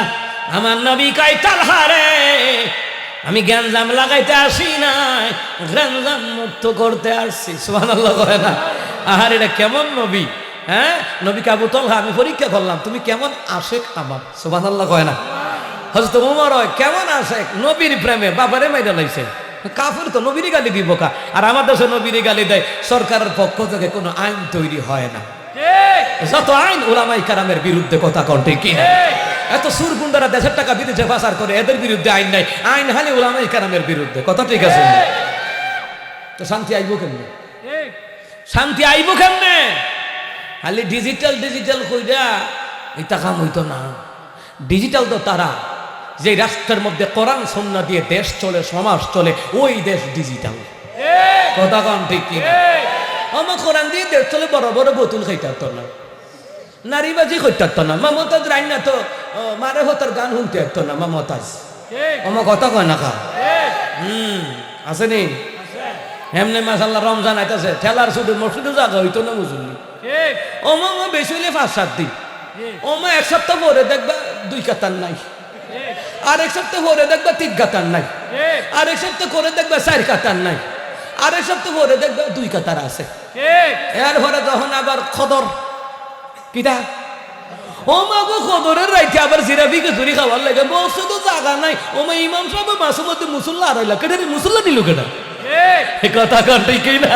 আমার নবী কয় তালহা রে আমি জ্ঞানজাম লাগাইতে আসি নাই জ্ঞানজাম মুক্ত করতে আসছি সুবহানাল্লাহ কয় না আহার এটা কেমন নবী হ্যাঁ নবীকে আবু তালহা আমি পরীক্ষা করলাম তুমি কেমন আশেক আমার সুবহানাল্লাহ কয় না হযরত ওমর কেমন আশেক নবীর প্রেমে বাবারে মাইরা লাইছে কাফের তো নবীরই গালি দিব কা আর আমার দেশে নবীরই গালি দেয় সরকারের পক্ষ থেকে কোনো আইন তৈরি হয় না ঠিক যত আইন ওলামাই কারামের বিরুদ্ধে কথা কন ঠিক কিনা এত সুরগুন্ডারা দেশের টাকা বিদেশে পাচার করে এদের বিরুদ্ধে আইন নাই আইন হালি ওলামাই কারামের বিরুদ্ধে কথা ঠিক আছে তো শান্তি আইব কেমনে ঠিক শান্তি আইব কেমনে খালি ডিজিটাল কইরা এটা কাম হইতো না ডিজিটাল তো তারা যে রাষ্ট্রের মধ্যে কোরআন সুন্নাহ দিয়ে দেশ চলে সমাজ চলে ওই দেশ ডিজিটাল ঠিক কথা কন ঠিক কিনা আমার কোরআন দিয়ে দেশ চলে বড় বড় বোতল খাইতে পারতো না নারীবাজি করতে পারতো না মমতাজ রাইনা তো মারে হতার গান শুনতে পারতো না মমতাজ ঠিক আমার কথা কয় না কা ঠিক আসেনি এমনি মাসাল্লাহ রমজান আইতাছে ঠেলার শুধু মসজিদে জায়গা হইতো না মুসল্লি ঠিক ওমা বেশি হইলে 5-7 দিন ঠিক ওমা এক সপ্তাহ পরে দেখবা 2 কাতার নাই ঠিক আর এক সপ্তাহ পরে দেখবা 3 কাতার নাই ঠিক আর এক সপ্তাহ করে দেখবা 4 কাতার নাই আর এক সপ্তাহ পরে দেখবা 2 কাতার আছে ঠিক এরপরে যখন আবার খদর কিটা ও মা গো খদরের রাইতে আবার জিরাফিকে চুরি খাওয়ার লাগে বসে তো জায়গা নাই ও মা ইমাম সাহেব মাসুর মধ্যে মুসল্লা আর হইলা কেটে মুসল্লা নিল কেটা ঠিক এই কথা কন ঠিক না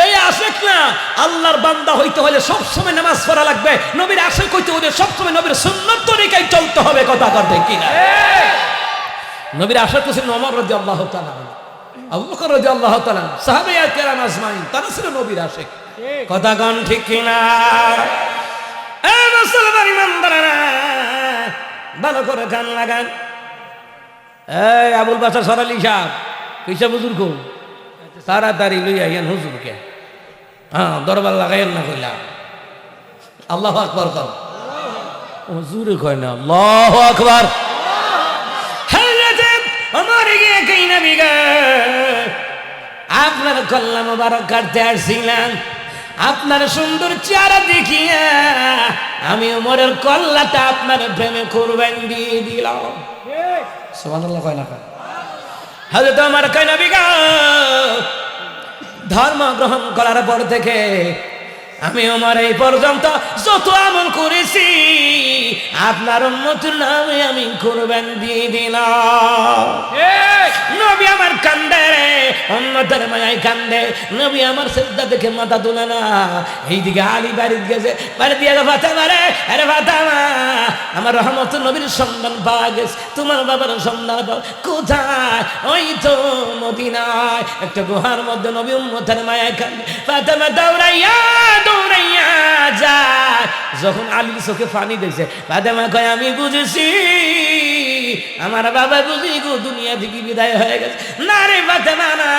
এই আশেক না আল্লাহর বান্দা হইতে হলে সবসময় নামাজ পড়া লাগবে নবীর আশেক হইতে হলে সবসময় নবীর সুন্নাত তরিকায় চলতে হবে কথা কন ঠিক না নবীর আশেক তো ছিলেন ওমর রাদিয়াল্লাহু তাআলা আবু বকর রাদিয়াল্লাহু তাআলা সাহাবায়ে কেরাম আজমাইন তারা ছিলেন নবীর আশেক ঠিক কথা কন ঠিক কিনা এ মুসলমান ইমানদাররা ভালো করে কান লাগান এই আবুল বাশার সরালি সাহেব কিসা বুজুর্গ তাড়াতাড়ি লই আইয়ান হুজুরকে হ্যাঁ দরবার লাগাইয়েন না কইলা আল্লাহু আকবার কর হুজুরে কয় না আল্লাহু আকবার হযরত ওমর গিয়ে কই নবী গো আপনার কল্লা মোবারক কাটতে আসছিলাম আপনার সুন্দর চেহারা দেখিয়া আমি ওমরের কল্লাটা আপনার প্রেমে কুরবান দিয়ে দিলাম ঠিক সুবহানাল্লাহ কয় না কয় হযরত ওমর কয় নবী গো ধর্ম গ্রহণ করার পর থেকে আমি ওমর এই পর্যন্ত যত আমল করেছি আপনার উম্মতের নামে আমি কুরবান দিয়ে দিলাম ঠিক নবী আমার কান্দে রে উম্মতের মায়ায় কান্দে নবী আমার সিজদা দেখে মাথা তুলে না এইদিকে আলী বাড়ি গেছে বাড়ি দিয়ে ফাতেমা রে আরে ফাতেমা আমার রহমতুল নবীর সন্ধান পাওয়া গেছে তোমার বাবার সন্ধান পাও কোথায় ওই তো মদিনায় একটা গুহার মধ্যে নবী উম্মতের মায়ায় কান্দে ফাতেমা দৌড়াইয়া যায় যখন আলীর চোখে পানি দিয়েছে ফাতেমা কয় আমি বুঝেছি আমার বাবা বুঝি গো দুনিয়া থেকে বিদায় হয়ে গেছে না রে ফাতেমা না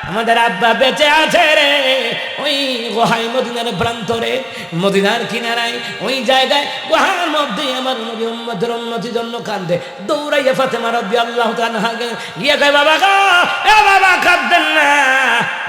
আমাদের আব্বা বেঁচে আছে রে ওই গুহায় মদিনার প্রান্তরে মদিনার কিনারায় ওই জায়গায় গুহার মধ্যে আমার নবী উম্মতের উন্নতির জন্য কান্দে দৌড়াইয়া ফাতেমা রাদিয়াল্লাহু তাআলা গিয়ে কয় বাবা গো এ বাবা কাঁদবেন না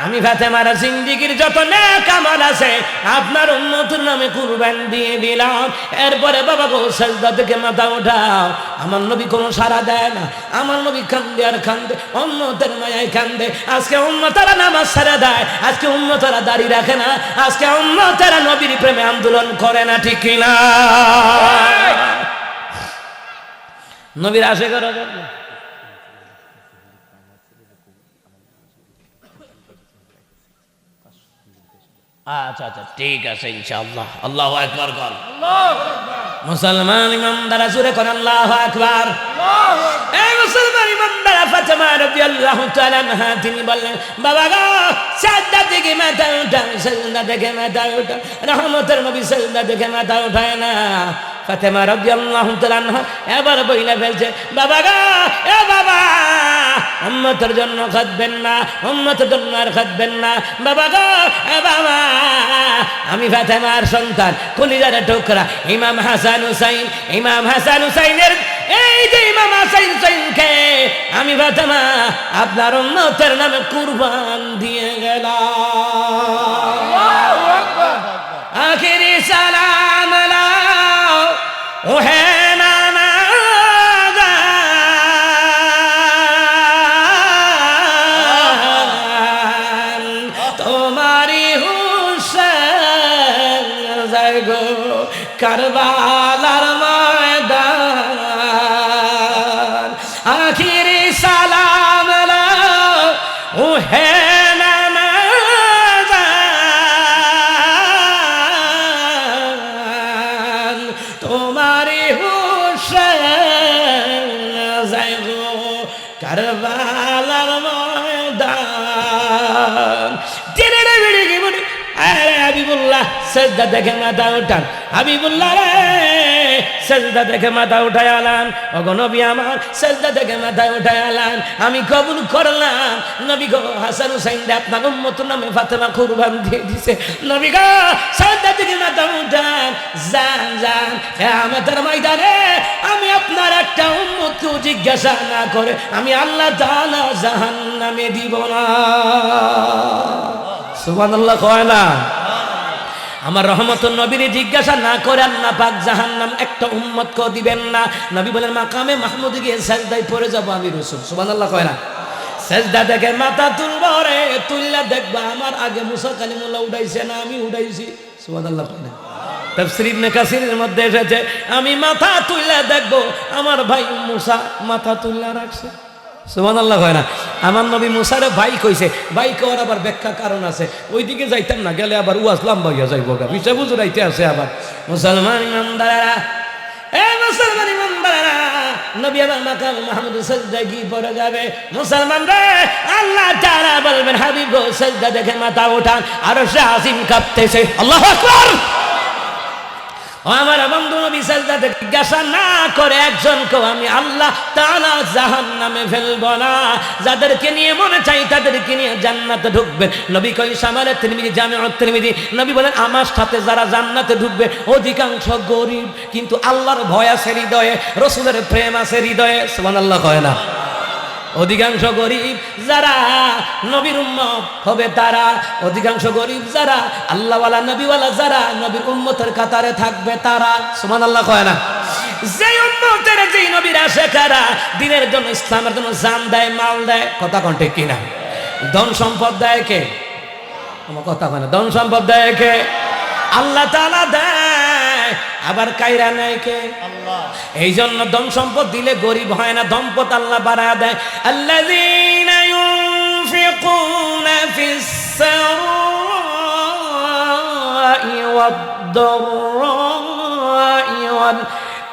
আমি ফাতেমার জিন্দেগীর যত নেক আমল আছে আপনার উম্মতের নামে কুরবান দিয়ে দিলাম এরপরে বাবা গো সিজদা থেকে মাথা উঠাও আমার নবী কোনো সাড়া দেয় না আমার নবী কান্দে আর কান্দে উম্মতের মায়ায় কান্দে আজকে উম্মতেরা নামাজ ছেড়ে দেয় আজকে উম্মতেরা দাড়ি রাখে না আজকে উম্মতেরা নবীর প্রেমে আন্দোলন করে না ঠিক কিনা নবীর আশে করা যাবে আচ্ছা আচ্ছা ঠিক আছে ইনশাআল্লাহ আল্লাহু আকবার কর আল্লাহু আকবার মুসলমান ইমানদার জোরে করেন আল্লাহু আকবার এই মুসলমান ইমানদার ফাতেমা রাদিয়াল্লাহু তাআলা আনহা তিনি বললেন, বাবা গো সাজদা থেকে মাথা উঠাও, সাজদা থেকে মাথা উঠাও। রহমতের নবী সাজদা থেকে মাথা উঠায় না। ফাতেমা রাদিয়াল্লাহু তাআলা আনহা এবার বইলা ফেলছে, বাবা গো এ বাবা, উম্মতের জন্য খাদবেন না, উম্মতের জন্য আর খাদবেন না। বাবা গো এ বাবা, আমি ফাতেমার সন্তান, কলিজার টুকরা ইমাম হাসান হুসাইন, ইমাম হাসান হুসাইনের এই যে ইমাম হাসান হুসাইনকে আমি ফাতেমা আপনার উম্মতের নামে কুরবান দিয়ে গেলাম। আখিরি সালাম লাও ও হে নানা জান, তোমারি হুসেন যায় গো কারবালার ময়দান। আখিরি সালাম লাও ও হে নানা জান, তোমারি হুসেন যায় গো কারবালার ময়দান। টেনে বেড়ে গিয়ে বলে, আরে হাবিবুল্লাহ সাজদা দেখে মাথা উঠান, হাবিবুল্লাহ রে সাজদা দেখে মাথা উঠায় আলান, ওগো নবী আমার সাজদা দেখে মাথা উঠায় আলান। আমি কবুল করলাম নবী গো, হাসান হুসাইন দে আপনার উম্মতের নামে ফাতেমা কুরবান দিয়ে দিছে। নবী গো সাজদা দেখে মাথা উঠান, যান যান কিয়ামতের ময়দানে আমি আপনার একটা উম্মতকে জিজ্ঞাসা না করে আমি আল্লাহ তাআলা জাহান্নামে দিব না। সুবহানাল্লাহ কয় না? আমার রহমতুল নবীর জিজ্ঞাসা না করে আল্লাহ পাক জাহান্নাম একটা উম্মতকে দিবেন না। নবী বলেন মাকামে মাহমুদ গিয়ে সাজদায় পড়ে যাব আমি রাসূল। সুবহানাল্লাহ কয় না? সাজদা থেকে মাথা তুলবো রে, তুললা দেখবা আমার আগে মুসা কালিমুল্লাহ উঠাইছে না আমি উঠাইছি। সুবহানাল্লাহ কয় না? তাফসীর ইবনে কাসিরের মধ্যে এসেছে আমি মাথা তুললা দেখবো আমার ভাই মুসা মাথা তুললা রাখছে। সুবহানাল্লাহ হয় না? আমার নবী মুসারে ভাই কইছে, ভাই কওয়ার আবার ব্যাখ্যা কারণ আছে, ওইদিকে যাইতাম না, গেলে আবার ওয়াজ লম্বা হইয়া যাইব গা, বিষয় বুঝাইতে আছে আবার। মুসলমান ইমানদারেরা, এ মুসলমান ইমানদারেরা, নবী আবার মাকাম মাহমুদ সাজদা কি পড়ে যাবে। মুসলমান রে আল্লাহ তাআলা বলবেন হাবিব গো সাজদা দেখে মাথা উঠান, আরশে আজিম কাঁপতেছে। আল্লাহু আকবার। আমার বন্ধু নবী সাজদাতে জিজ্ঞাসা না করে একজনকেও আমি আল্লাহ তাআলা জাহান্নামে ফেলব না। যাদেরকে নিয়ে মনে চাই তাদেরকে নিয়ে জান্নাতে ঢুকবেন। নবী কই সামারে তিরমিজি জামিউত তিরমিজি, নবী বলেন আমার সাথে যারা জান্নাতে ঢুকবে অধিকাংশ গরিব, কিন্তু আল্লাহর ভয় আছে হৃদয়ে, রাসূলের প্রেম আছে হৃদয়ে। সুবহানাল্লাহ কয় না? অধিকাংশ গরিব যারা নবীর উম্মত হবে তারা, অধিকাংশ গরিব যারা আল্লাহওয়ালা নবীওয়ালা যারা নবীর উম্মতের কাতারে থাকবে তারা। সুবহানাল্লাহ কয় না? যে উম্মতের যে নবীর আশিকারা দিনের জন্য ইসলামের জন্য জান দেয়, মাল দেয়, কথা কোন ঠিক কিনা? ধন সম্পদ দেয় কে? আমার কথা হয় না। ধন সম্পদ দেয় কে? আল্লাহ তাআলা দেয়, আবার কায়রা নেয় কে? আল্লাহ। এই জন্য ধন সম্পদ দিলে গরিব হয় না, সম্পদ আল্লাহ বাড়ায় দেয়। আল্লাযীনা ইউনফিকুনা ফিস সারাই ওয়াদ-দাররাই ওয়াল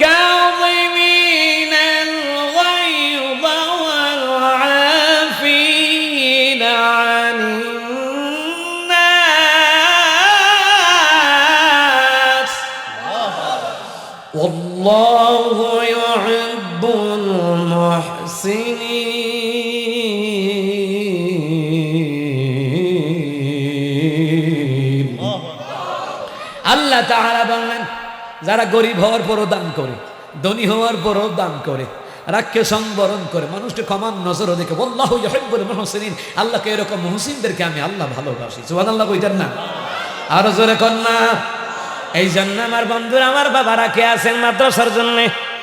কাযিমিনাল গায়যা ওয়াল আফিনা আনিন নাস والله يحب المحسنين। আল্লাহ তাআলা বলেন যারা গরিব হওয়ার পরও দান করে, ধনী হওয়ার পরও দান করে, রাগকে সংবরণ করে, মানুষকে ক্ষমার নজর দেখে, আল্লাহু ইউহিব্বুল মুহসিনিন, আল্লাহকে এরকম মুহসিনদেরকে আমি আল্লাহ ভালোবাসি। সুবহানাল্লাহ কইতেন না? আরো জোরে কন্যা। এই জন্য আমার বন্ধুরা, আমার বাবারা কে আছেন মাদ্রাসার জন্য?